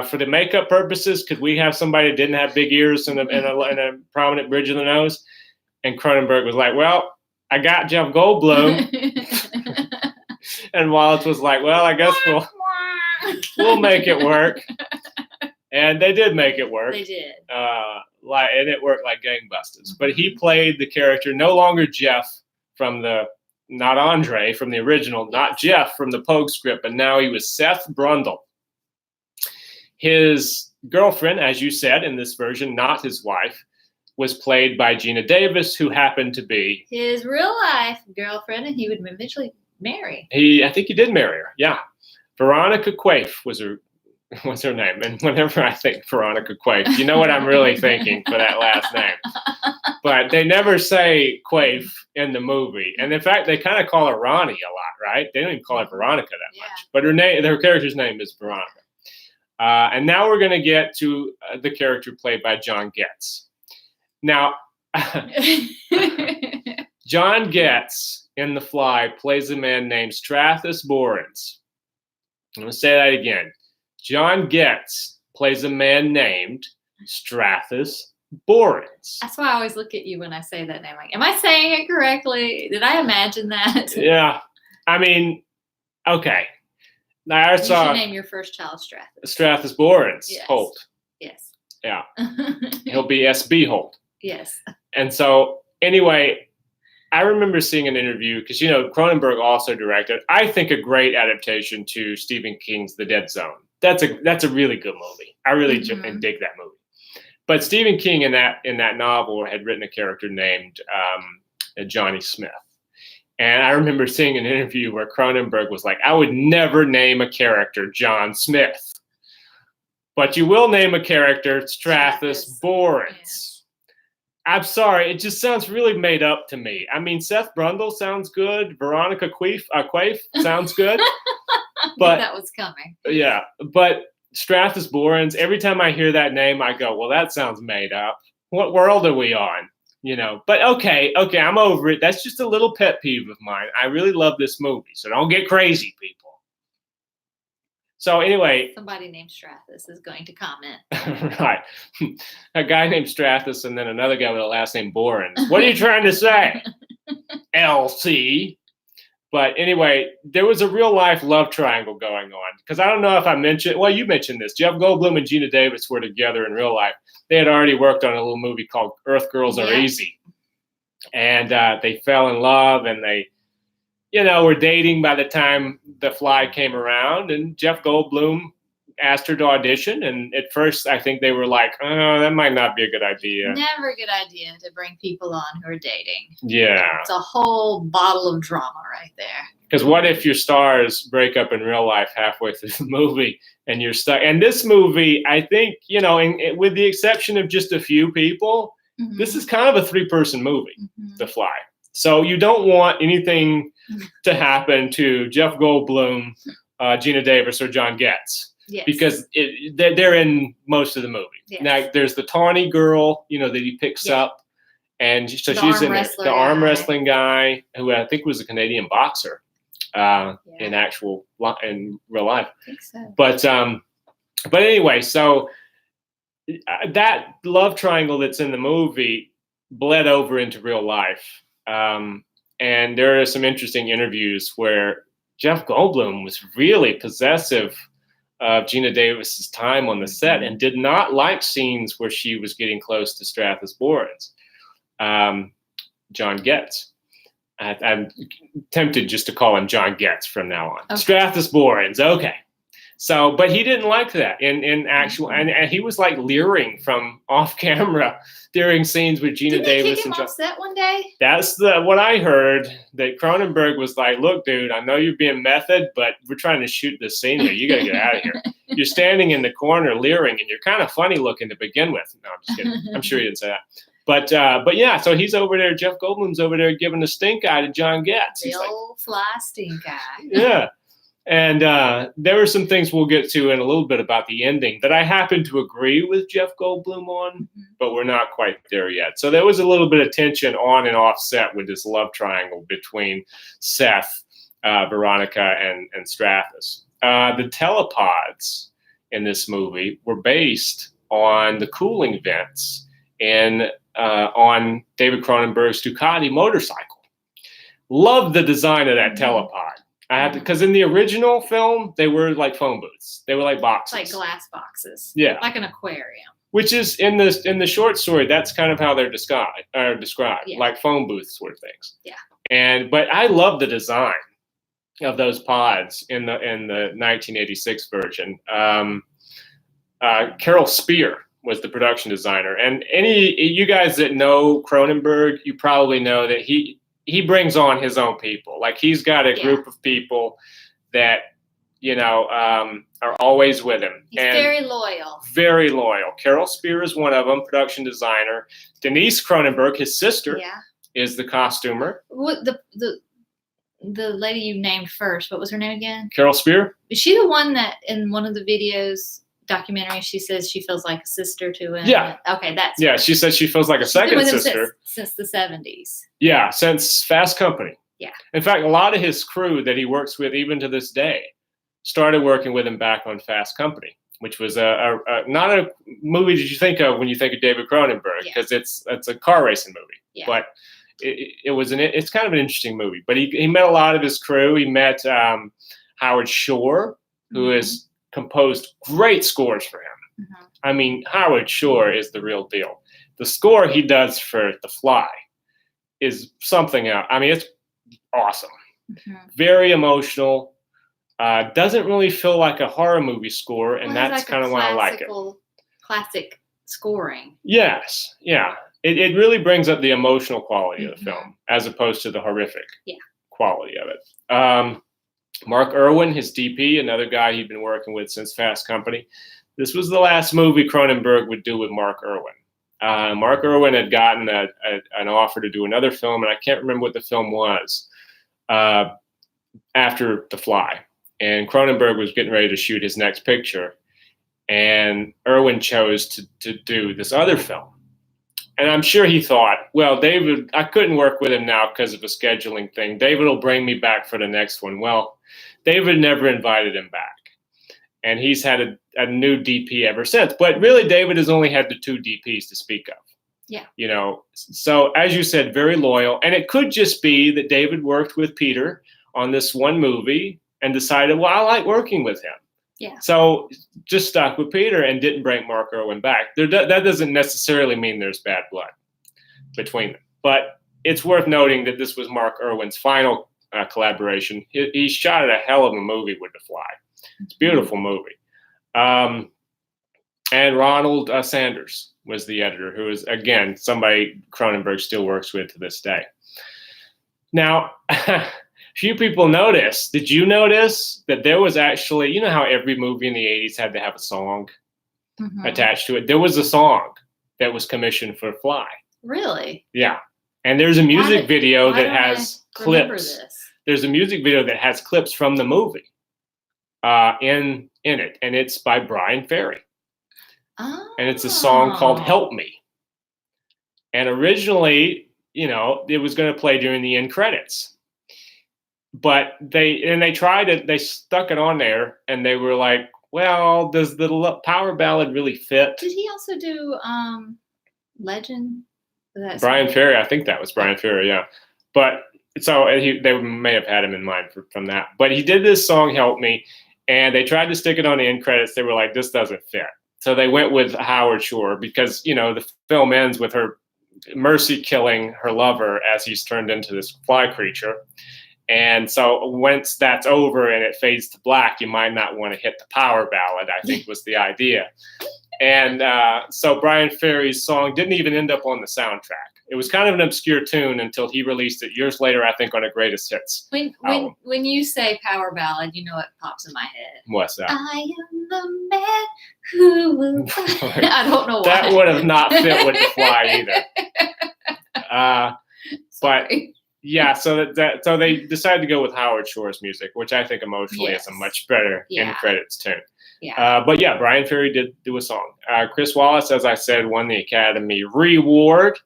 S1: for the makeup purposes, could we have somebody that didn't have big ears and a prominent bridge of the nose? And Cronenberg was like, well, I got Jeff Goldblum. And Wallace was like, well, I guess we'll make it work. And they did make it work.
S2: They did.
S1: And it worked like gangbusters. But he played the character, no longer Jeff not Andre from the original, not Jeff from the Pogue script, but now he was Seth Brundle. His girlfriend, as you said in this version, not his wife, was played by Geena Davis, who happened to be
S2: his real life girlfriend, and he would eventually marry.
S1: I think he did marry her. Yeah, Veronica Quaife was her name. And whenever I think Veronica Quaife, you know what I'm really thinking for that last name. But they never say Quaife in the movie, and in fact, they kind of call her Ronnie a lot, right? They don't even call her Veronica that much. But her character's name is Veronica. And now we're going to get to the character played by John Getz. Now, John Getz in The Fly plays a man named Strathis Borans. I'm going to say that again. John Getz plays a man named Strathis Borans.
S2: That's why I always look at you when I say that name. Like, am I saying it correctly? Did I imagine that?
S1: Yeah. I mean, okay. Now
S2: You should name your first child Strathis.
S1: Strathis Borans.
S2: Yes.
S1: Holt.
S2: Yes.
S1: Yeah. He'll be SB Holt.
S2: Yes.
S1: And so, anyway, I remember seeing an interview, because, Cronenberg also directed, I think, a great adaptation to Stephen King's The Dead Zone. That's a really good movie. I really dig that movie. But Stephen King in that novel had written a character named Johnny Smith. And I remember seeing an interview where Cronenberg was like, I would never name a character John Smith. But you will name a character Strathis Borans. Yeah. I'm sorry, it just sounds really made up to me. I mean, Seth Brundle sounds good. Veronica Quaife sounds good. But
S2: that was coming.
S1: Yeah, but Strathis Borans, every time I hear that name, I go, well, that sounds made up. What world are we on? But okay, I'm over it. That's just a little pet peeve of mine. I really love this movie, so don't get crazy, people. So anyway.
S2: Somebody named Strathis is going to comment.
S1: Right. A guy named Strathis and then another guy with a last name Borans. What are you trying to say? LC. But anyway, there was a real life love triangle going on. Because I don't know if I mentioned, well, you mentioned this. Jeff Goldblum and Geena Davis were together in real life. They had already worked on a little movie called Earth Girls Are Easy. And they fell in love, and they, were dating by the time The Fly came around. And Jeff Goldblum asked her to audition. And at first, I think they were like, oh, that might not be a good idea.
S2: Never a good idea to bring people on who are dating.
S1: Yeah.
S2: It's a whole bottle of drama right there.
S1: Because what if your stars break up in real life halfway through the movie and you're stuck? And this movie, I think, with the exception of just a few people, this is kind of a 3-person movie, The Fly. So you don't want anything to happen to Jeff Goldblum, Geena Davis, or John Getz. Yes. Because they're in most of the movie. Yes. Now, there's the tawny girl, that he picks up. And so she's in there. The arm wrestling guy, who I think was a Canadian boxer in real life.
S2: I think so.
S1: But anyway, so that love triangle that's in the movie bled over into real life. And there are some interesting interviews where Jeff Goldblum was really possessive of Geena Davis's time on the set and did not like scenes where she was getting close to Strathis Borans. John Getz. I'm tempted just to call him John Getz from now on. Okay. Strathis Borans, okay. So, but he didn't like that in actual, and he was like leering from off camera during scenes with Geena Davis.
S2: Kick him off set one day?
S1: That's what I heard. That Cronenberg was like, "Look, dude, I know you're being method, but we're trying to shoot this scene here. You got to get out of here. You're standing in the corner leering, and you're kind of funny looking to begin with." No, I'm just kidding. I'm sure he didn't say that. But yeah, so he's over there. Jeff Goldblum's over there giving the stink eye to John Getz.
S2: The old fly stink eye.
S1: Yeah. And there were some things we'll get to in a little bit about the ending that I happen to agree with Jeff Goldblum on, but we're not quite there yet. So there was a little bit of tension on and off set with this love triangle between Seth, Veronica, and Strathis. The telepods in this movie were based on the cooling vents on David Cronenberg's Ducati motorcycle. Love the design of that telepod. I had to, because in the original film, they were like phone booths. They were like boxes.
S2: Like glass boxes.
S1: Yeah.
S2: Like an aquarium.
S1: Which is in the short story, that's kind of how they're described,
S2: Yeah.
S1: like phone booth sort of things.
S2: Yeah.
S1: But I love the design of those pods in the 1986 version. Carol Spear was the production designer, and you guys that know Cronenberg, you probably know that he brings on his own people. Like he's got a group of people that are always with him.
S2: He's very loyal.
S1: Very loyal. Carol Spear is one of them, production designer. Denise Cronenberg, his sister, is the costumer.
S2: What the lady you named first? What was her name again?
S1: Carol Spear.
S2: Is she the one that in one of the videos? Documentary, she says she feels like a sister to him.
S1: Yeah.
S2: Okay, that's
S1: her. She says she feels like a second sister.
S2: Since the 70s.
S1: Yeah, since Fast Company.
S2: Yeah.
S1: In fact, a lot of his crew that he works with even to this day started working with him back on Fast Company, which was not a movie that you think of when you think of David Cronenberg, because it's a car racing movie.
S2: Yeah.
S1: But it's kind of an interesting movie. But he met a lot of his crew. He met Howard Shore, who is composed great scores for him. I mean, Howard Shore is the real deal. The score he does for The Fly is something else. I mean, it's awesome. Very emotional. Doesn't really feel like a horror movie score, and that's like kind of why I like it.
S2: Classic scoring.
S1: Yes, yeah. It really brings up the emotional quality of the film as opposed to the horrific quality of it. Mark Irwin, his DP, another guy he'd been working with since Fast Company. This was the last movie Cronenberg would do with Mark Irwin. Mark Irwin had gotten an offer to do another film, and I can't remember what the film was, after The Fly. And Cronenberg was getting ready to shoot his next picture, and Irwin chose to do this other film. And I'm sure he thought, well, David, I couldn't work with him now because of a scheduling thing. David will bring me back for the next one. Well, David never invited him back. And he's had a new DP ever since. But really, David has only had the two DPs to speak of.
S2: Yeah.
S1: So as you said, very loyal. And it could just be that David worked with Peter on this one movie and decided, well, I like working with him.
S2: Yeah.
S1: So just stuck with Peter and didn't bring Mark Irwin back. That doesn't necessarily mean there's bad blood between them. But it's worth noting that this was Mark Irwin's final collaboration. He shot a hell of a movie with The Fly. It's a beautiful movie. And Ronald Sanders was the editor, who is, again, somebody Cronenberg still works with to this day. Now, few people noticed. Did you notice that there was actually, you know how every movie in the 80s had to have a song attached to it? There was a song that was commissioned for Fly.
S2: Really?
S1: Yeah. And there's a music video that has clips. There's a music video that has clips from the movie in it. And it's by Brian Ferry.
S2: Oh.
S1: And it's a song called Help Me. And originally, it was going to play during the end credits. But they tried it, they stuck it on there, and they were like, well, does the power ballad really fit?
S2: Did he also do Legend?
S1: Brian Ferry, I think that was Brian Ferry, yeah. But so they may have had him in mind from that. But he did this song, Help Me, and they tried to stick it on the end credits. They were like, this doesn't fit. So they went with Howard Shore because, the film ends with her mercy killing her lover as he's turned into this fly creature. And so once that's over and it fades to black, you might not want to hit the power ballad, I think was the idea. And so Brian Ferry's song didn't even end up on the soundtrack. It was kind of an obscure tune until he released it years later, I think, on a Greatest Hits.
S2: When you say power ballad, you know what pops in my head?
S1: What's that?
S2: I am the man who will fly. I don't know why.
S1: That would have not fit with The Fly either. But Yeah, so so they decided to go with Howard Shore's music, which I think emotionally is a much better end credits tune.
S2: Yeah.
S1: But yeah, Brian Ferry did do a song. Chris Wallace, as I said, won the Academy Reward.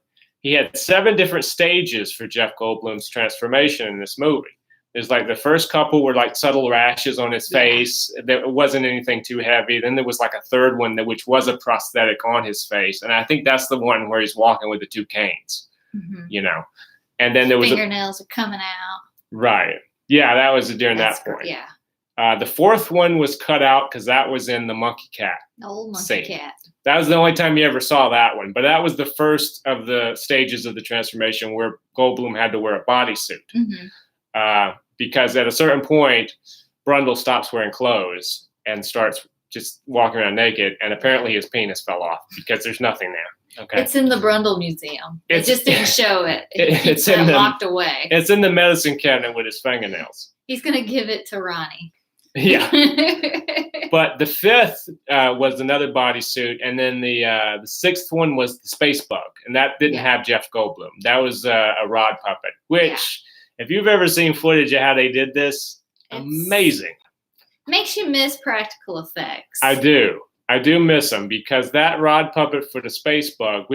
S1: He had 7 different stages for Jeff Goldblum's transformation in this movie. There's like the first couple were like subtle rashes on his face. There wasn't anything too heavy. Then there was like a third one which was a prosthetic on his face. And I think that's the one where he's walking with the 2 canes, you know. And then there was
S2: fingernails are coming out.
S1: Right. Yeah, that was during that point.
S2: Yeah.
S1: The 4th one was cut out because that was in the monkey cat.
S2: Old monkey cat.
S1: That was the only time you ever saw that one. But that was the first of the stages of the transformation where Goldblum had to wear a bodysuit. Because at a certain point, Brundle stops wearing clothes and starts just walking around naked. And apparently his penis fell off because there's nothing there. Okay.
S2: It's in the Brundle Museum. It just didn't show it. It's locked away.
S1: It's in the medicine cabinet with his fingernails.
S2: He's going to give it to Ronnie.
S1: Yeah. But the 5th was another bodysuit. And then the 6th one was the space bug. And that didn't have Jeff Goldblum. That was a rod puppet, which if you've ever seen footage of how they did this, amazing.
S2: Makes you miss practical effects.
S1: I do miss them because that rod puppet for the space bug,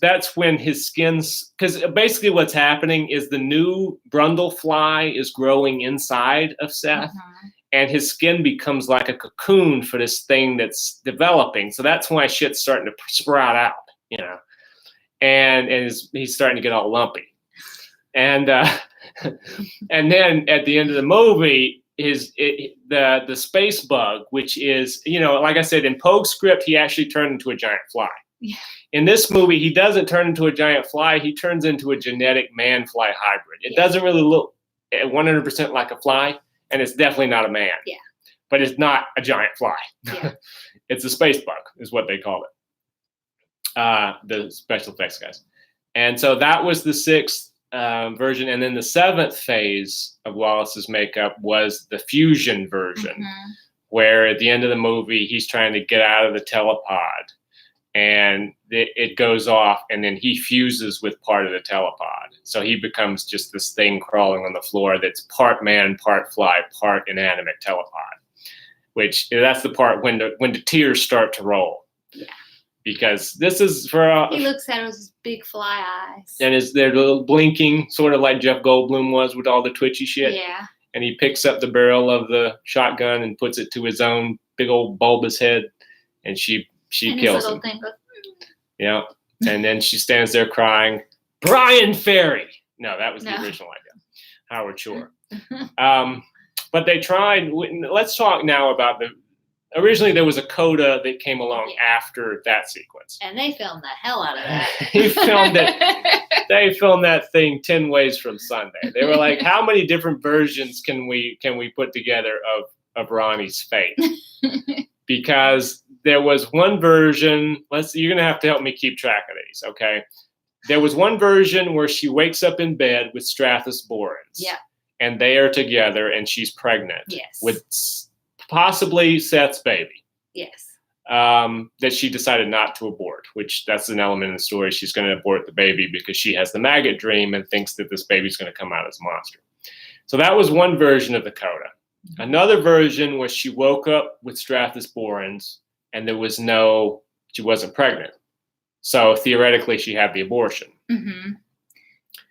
S1: that's when his skin's, because basically what's happening is the new Brundle fly is growing inside of Seth, and his skin becomes like a cocoon for this thing that's developing. So that's why shit's starting to sprout out, you know, and he's starting to get all lumpy. And and then at the end of the movie, the space bug, which is, you know, like I said, in Pogue's script, he actually turned into a giant fly.
S2: Yeah.
S1: In this movie, he doesn't turn into a giant fly. He turns into a genetic man-fly hybrid. It doesn't really look 100% like a fly, and it's definitely not a man.
S2: Yeah.
S1: But it's not a giant fly.
S2: Yeah.
S1: It's a space bug is what they call it. The special effects guys. And so that was the 6th version, and then the 7th phase of Wallace's makeup was the fusion version, where at the end of the movie he's trying to get out of the telepod, and it goes off, and then he fuses with part of the telepod, so he becomes just this thing crawling on the floor that's part man, part fly, part inanimate telepod. Which that's the part when the tears start to roll. Yeah. Because this is for
S2: he looks at it with his big fly eyes,
S1: and they're little blinking, sort of like Jeff Goldblum was with all the twitchy shit.
S2: Yeah.
S1: And he picks up the barrel of the shotgun and puts it to his own big old bulbous head, and she kills him.
S2: Thing goes,
S1: Yeah. And then she stands there crying, Brian Ferry. No, that was the original idea. Howard Shore. But they tried. Let's talk now about originally there was a coda that came along after that sequence.
S2: And they filmed the hell out of that.
S1: They filmed that thing 10 ways from Sunday. They were like, how many different versions can we put together of Ronnie's fate? Because there was one version, you're gonna have to help me keep track of these, okay? There was one version where she wakes up in bed with Strathis Borans.
S2: Yeah.
S1: And they are together and she's pregnant.
S2: Yes.
S1: With possibly Seth's baby.
S2: Yes.
S1: That she decided not to abort, which that's an element in the story. She's going to abort the baby because she has the maggot dream and thinks that this baby's going to come out as a monster. So that was one version of the coda. Another version was she woke up with Strathis Borans and she wasn't pregnant. So theoretically she had the abortion.
S2: Mm-hmm.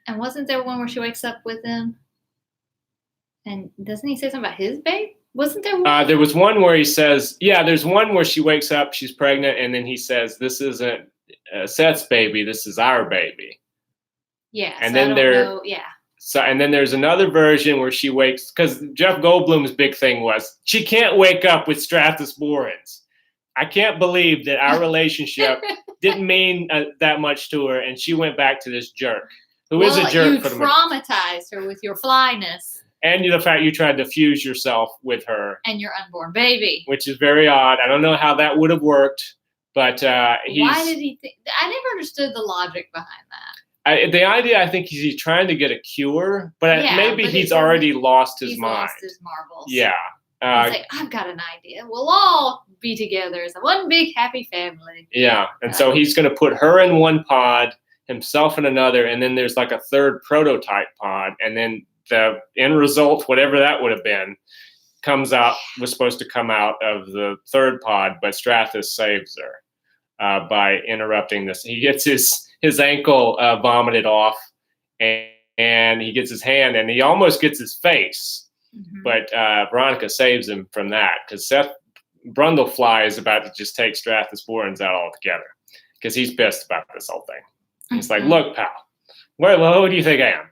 S2: And wasn't there one where she wakes up with him? And doesn't he say something about his babe? Wasn't there one?
S1: There was one where he says, there's one where she wakes up, she's pregnant, and then he says, this isn't Seth's baby, this is our baby.
S2: Yeah.
S1: And
S2: so
S1: then So, and then there's another version where she wakes, because Jeff Goldblum's big thing was, she can't wake up with Strathis Borans. I can't believe that our relationship didn't mean that much to her, and she went back to this jerk, who is a jerk for the
S2: most. You traumatized her with your flyness.
S1: And the fact you tried to fuse yourself with her.
S2: And your unborn baby.
S1: Which is very odd. I don't know how that would have worked, but
S2: why did he think? I never understood the logic behind that.
S1: The idea, I think, he's trying to get a cure, but maybe he's already lost his mind.
S2: Lost his marbles.
S1: Yeah.
S2: He's like, I've got an idea. We'll all be together as one big happy family.
S1: Yeah. And so he's going to put her in one pod, himself in another, and then there's like a third prototype pod, and then the end result, whatever that would have been, was supposed to come out of the third pod, but Strathis saves her by interrupting this. He gets his ankle vomited off, and he gets his hand, and he almost gets his face. Mm-hmm. But Veronica saves him from that, because Seth Brundlefly is about to just take Strathis Borans out altogether, because he's pissed about this whole thing. He's like, look, pal, who do you think I am?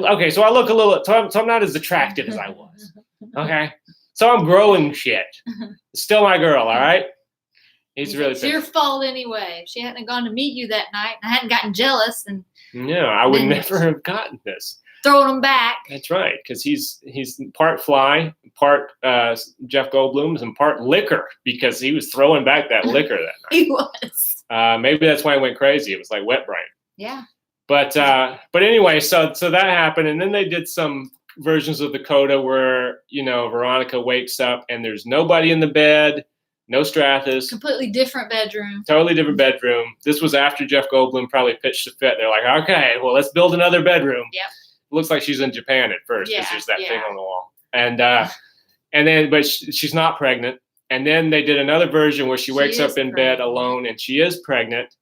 S1: Okay, so I look a little, so I'm not as attractive as I was. Okay, so I'm growing shit. Still my girl, all right? He's really pissed.
S2: It's your fault anyway. If she hadn't gone to meet you that night, and I hadn't gotten jealous, and
S1: no, I would never have gotten this.
S2: Throwing him back.
S1: That's right, because he's part fly, part Jeff Goldblum, and part liquor, because he was throwing back that liquor that night.
S2: He was.
S1: Maybe that's why he went crazy. It was like wet brain.
S2: Yeah.
S1: But anyway, so that happened, and then they did some versions of the coda where Veronica wakes up and there's nobody in the bed, no Strathis.
S2: Completely different bedroom.
S1: Totally different bedroom. This was after Jeff Goldblum probably pitched a fit. They're like, okay, well, let's build another bedroom.
S2: Yep.
S1: Looks like she's in Japan at first because there's that thing on the wall. And then, but she's not pregnant. And then they did another version where she wakes up in bed alone and she is pregnant.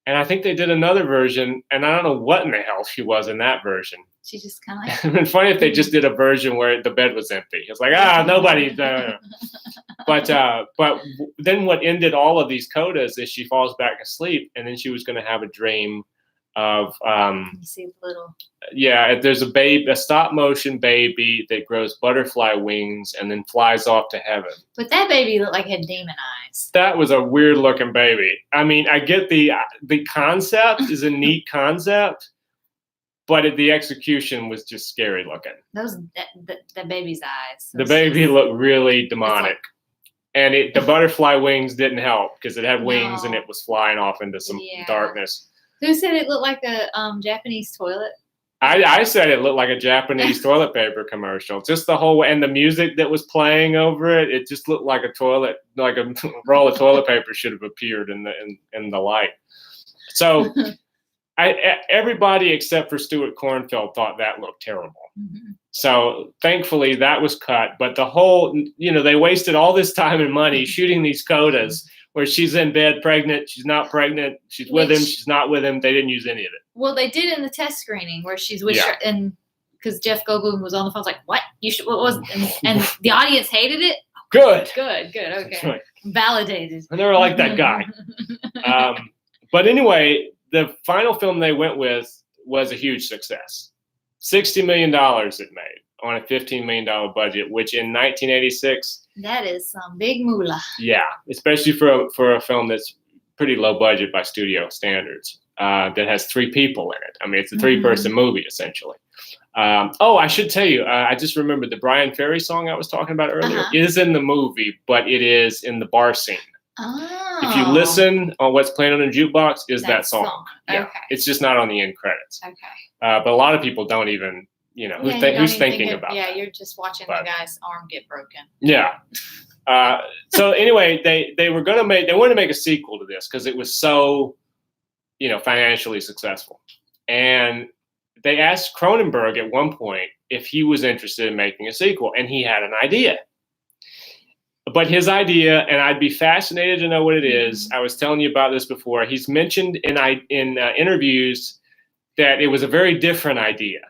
S1: And I think they did another version, and I don't know what in the hell she was in that version.
S2: She just kind of like.
S1: It'd been funny if they just did a version where the bed was empty. It's like, nobody. But then what ended all of these codas is she falls back asleep, and then she was going to have a dream of
S2: you see the little.
S1: Yeah, there's a stop motion baby that grows butterfly wings and then flies off to heaven.
S2: But that baby looked like it had demon eyes.
S1: That was a weird looking baby. I mean, I get the concept is a neat concept, but the execution was just scary looking.
S2: That baby's eyes.
S1: The baby looked really demonic. And the butterfly wings didn't help because it had wings and it was flying off into some darkness.
S2: Who said it looked like a Japanese toilet?
S1: I said it looked like a Japanese toilet paper commercial. Just the whole way, and the music that was playing over it, it just looked like a toilet, like a roll of toilet paper should have appeared in the light. So everybody except for Stuart Cornfield thought that looked terrible. Mm-hmm. So thankfully that was cut. But the whole, they wasted all this time and money shooting these codas where she's in bed pregnant, she's not pregnant, she's with him, she's not with him. They didn't use any of it.
S2: Well, they did in the test screening where she's with her, and because Jeff Goldblum was on the phone, I was like, "What? What was?" And the audience hated it.
S1: Good.
S2: Okay.
S1: Right.
S2: Validated.
S1: I never liked that guy. But anyway, the final film they went with was a huge success. $60 million it made on a $15 million budget, which in 1986.
S2: That is some big moolah.
S1: Yeah, especially for a film that's pretty low budget by studio standards. That has 3 people in it. I mean, it's a 3-person movie essentially. I should tell you, I just remembered the Brian Ferry song I was talking about earlier is in the movie, but it is in the bar scene. Oh. If you listen on what's playing on the jukebox, is that song. Yeah, it's just not on the end credits. Okay. But a lot of people don't even. Who's thinking about that?
S2: Yeah, you're just watching the guy's arm get broken.
S1: Yeah. So anyway, they wanted to make a sequel to this because it was so, financially successful. And they asked Cronenberg at one point if he was interested in making a sequel, and he had an idea. But his idea, and I'd be fascinated to know what it is. I was telling you about this before. He's mentioned in interviews that it was a very different idea.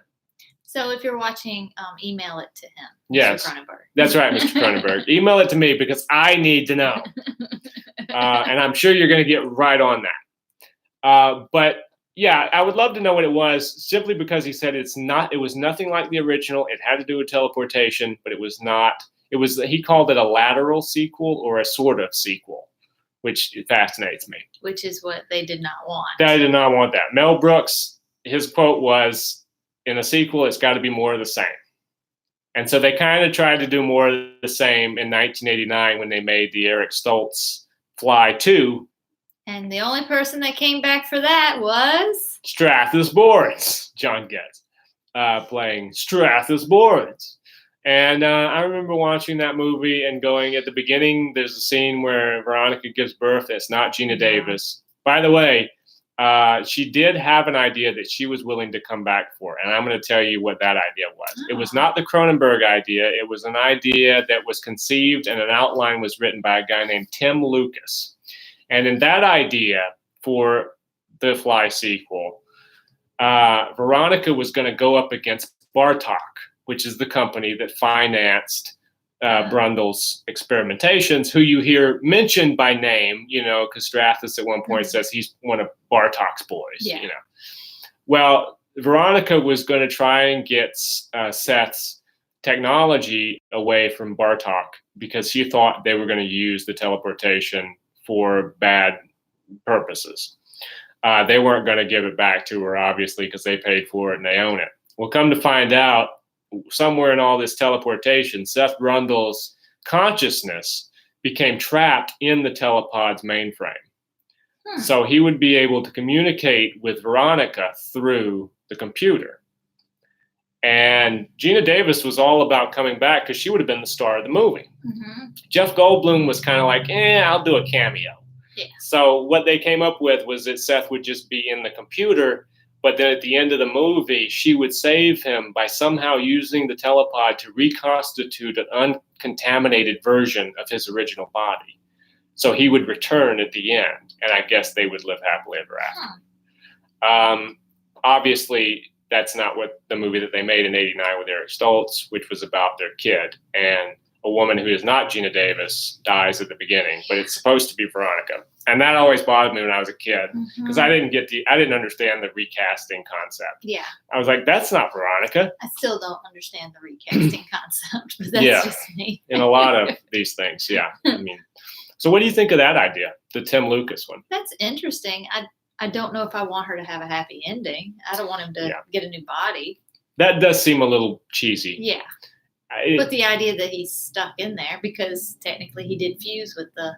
S2: So if you're watching, email it to him,
S1: yes,
S2: Mr. Cronenberg.
S1: That's right, Mr. Cronenberg. Email it to me because I need to know. And I'm sure you're going to get right on that. But yeah, I would love to know what it was simply because he said it was nothing like the original. It had to do with teleportation, but it was not. He called it a lateral sequel or a sort of sequel, which fascinates me.
S2: Which is what they did not want.
S1: They did not want that. Mel Brooks, his quote was, in a sequel, it's got to be more of the same. And so they kind of tried to do more of the same in 1989 when they made the Eric Stoltz Fly 2.
S2: And the only person that came back for that was?
S1: Strathis Borans, John Getz, playing Strathis Borans. And I remember watching that movie and going at the beginning, there's a scene where Veronica gives birth. It's not Geena Davis. By the way, she did have an idea that she was willing to come back for. And I'm going to tell you what that idea was. It was not the Cronenberg idea. It was an idea that was conceived and an outline was written by a guy named Tim Lucas. And in that idea for the Fly sequel, Veronica was going to go up against Bartok, which is the company that financed Brundle's experimentations, who you hear mentioned by name, because Strathis at one point says he's one of Bartok's boys, Well, Veronica was going to try and get Seth's technology away from Bartok because he thought they were going to use the teleportation for bad purposes. They weren't going to give it back to her, obviously, because they paid for it and they own it. Well, come to find out, somewhere in all this teleportation, Seth Brundle's consciousness became trapped in the telepod's mainframe. So he would be able to communicate with Veronica through the computer. And Geena Davis was all about coming back because she would have been the star of the movie. Jeff Goldblum was kind of like, I'll do a cameo.
S2: Yeah.
S1: So what they came up with was that Seth would just be in the computer, but then at the end of the movie, she would save him by somehow using the telepod to reconstitute an uncontaminated version of his original body. So he would return at the end, and I guess they would live happily ever after. Obviously, that's not what the movie that they made in '89 with Eric Stoltz, which was about their kid. And a woman who is not Geena Davis dies at the beginning, but it's supposed to be Veronica. And that always bothered me when I was a kid because I didn't understand the recasting concept.
S2: Yeah.
S1: I was like, that's not Veronica.
S2: I still don't understand the recasting concept, but that's just me.
S1: In a lot of these things, I mean, so what do you think of that idea, the Tim Lucas one?
S2: That's interesting. I don't know if I want her to have a happy ending. I don't want him to get a new body. That
S1: does seem a little cheesy.
S2: Yeah. But the idea that he's stuck in there, because technically he did fuse with the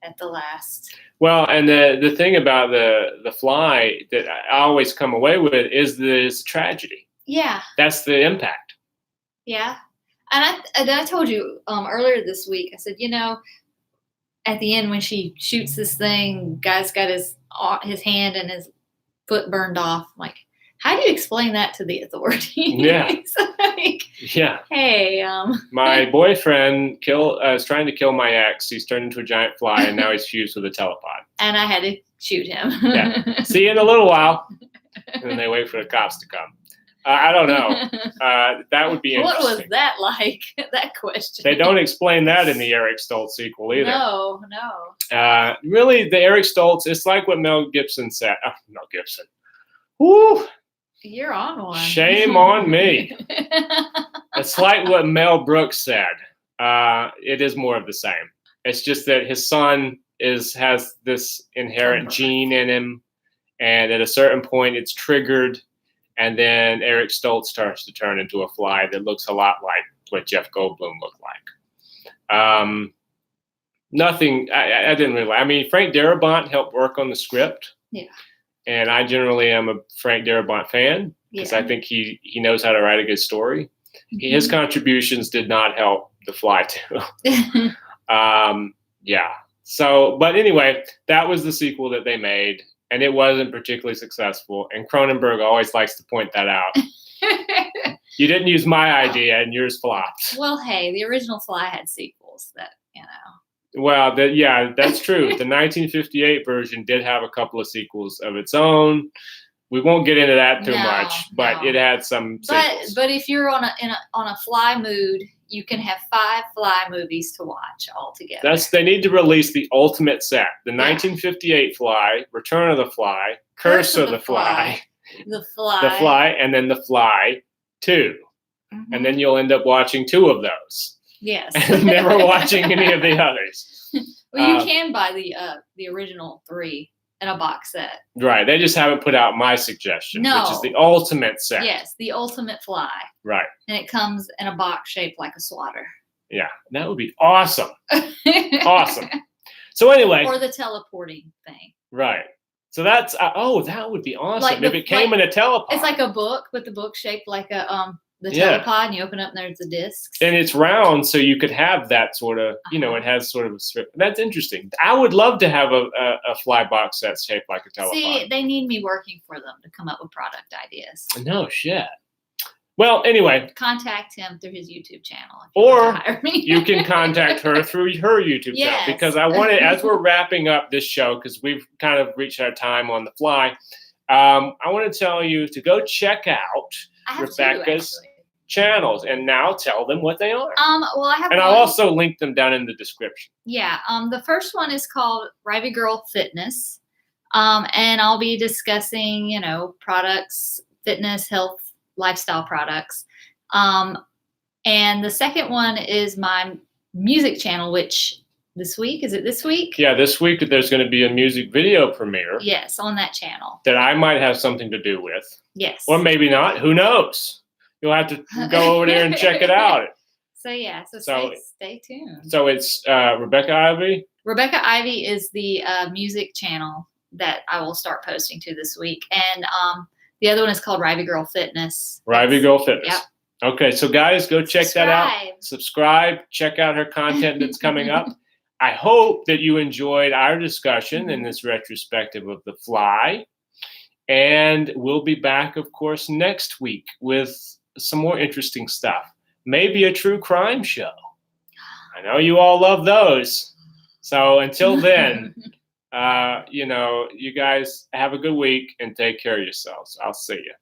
S2: at the last.
S1: Well, and the thing about the Fly that I always come away with is this tragedy.
S2: Yeah.
S1: That's the impact.
S2: Yeah. And I told you earlier this week, I said, at the end when she shoots this thing, guy's got his hand and his foot burned off. I'm like, how do you explain that to the authorities?
S1: Yeah.
S2: Hey,
S1: my boyfriend is trying to kill my ex. He's turned into a giant fly, and now he's fused with a telepod.
S2: And I had to shoot him.
S1: Yeah. See you in a little while. And then they wait for the cops to come. I don't know. That would be interesting.
S2: What was that like? That question.
S1: They don't explain that in the Eric Stoltz sequel either.
S2: No.
S1: Really, the Eric Stoltz, it's like what Mel Gibson said. Mel Gibson. Woo!
S2: You're on one.
S1: Shame on me. It's like what Mel Brooks said. It is more of the same. It's just that his son has this inherent gene in him, and at a certain point it's triggered, and then Eric Stoltz starts to turn into a fly that looks a lot like what Jeff Goldblum looked like. Nothing. I didn't really. I mean, Frank Darabont helped work on the script. Yeah. And I generally am a Frank Darabont fan because I think he knows how to write a good story. His contributions did not help The Fly too. So, but anyway, that was the sequel that they made, and it wasn't particularly successful. And Cronenberg always likes to point that out. You didn't use my idea, and yours flopped.
S2: Well, hey, the original Fly had sequels that.
S1: Well, that's true. The 1958 version did have a couple of sequels of its own. We won't get into that too much, but it had some sequels.
S2: But if you're on a Fly mood, you can have 5 Fly movies to watch all together.
S1: They need to release the ultimate set: the 1958 Fly, Return of the Fly, Curse of the Fly,
S2: The Fly,
S1: and then The Fly 2, and then you'll end up watching 2 of those.
S2: Yes.
S1: And never watching any of the others.
S2: Well, you can buy the original 3 in a box set.
S1: Right. They just haven't put out my suggestion,
S2: which
S1: is the ultimate set.
S2: Yes, the ultimate Fly.
S1: Right.
S2: And it comes in a box shaped like a swatter.
S1: Yeah, that would be awesome. Awesome. So anyway.
S2: Or the teleporting thing.
S1: Right. So that's that would be awesome if it came in a telepod.
S2: It's like a book, but the book shaped like a The
S1: Yeah.
S2: telepod, and you open up and there's the discs.
S1: And it's round, so you could have that sort of, it has sort of a strip. That's interesting. I would love to have a fly box set shaped like a telepod.
S2: See, they need me working for them to come up with product ideas.
S1: No shit. Well, anyway.
S2: Contact him through his YouTube channel. If
S1: Or
S2: want to hire me.
S1: you can contact her through her YouTube channel. Because I wanted, as we're wrapping up this show, because we've kind of reached our time on the fly, I want to tell you to go check out Rebecca's channels, and now tell them what they are.
S2: Well, I have,
S1: and I'll also link them down in the description.
S2: Yeah. The first one is called Rivey Girl Fitness, and I'll be discussing, products, fitness, health, lifestyle products. And the second one is my music channel, which this week, is it this week?
S1: Yeah, this week there's going to be a music video premiere.
S2: Yes, on that channel.
S1: That I might have something to do with.
S2: Yes.
S1: Or maybe not. Who knows? You'll have to go over there and check it out.
S2: So stay tuned.
S1: So it's Rebecca Ivey?
S2: Rebecca Ivey is the music channel that I will start posting to this week. And the other one is called Rivey Girl Fitness.
S1: Rivey Girl Fitness.
S2: Yep.
S1: Okay, so guys, go check that out. Subscribe. Check out her content that's coming up. I hope that you enjoyed our discussion in this retrospective of The Fly. And we'll be back, of course, next week with some more interesting stuff. Maybe a true crime show. I know you all love those. So until then, you guys have a good week and take care of yourselves. I'll see you.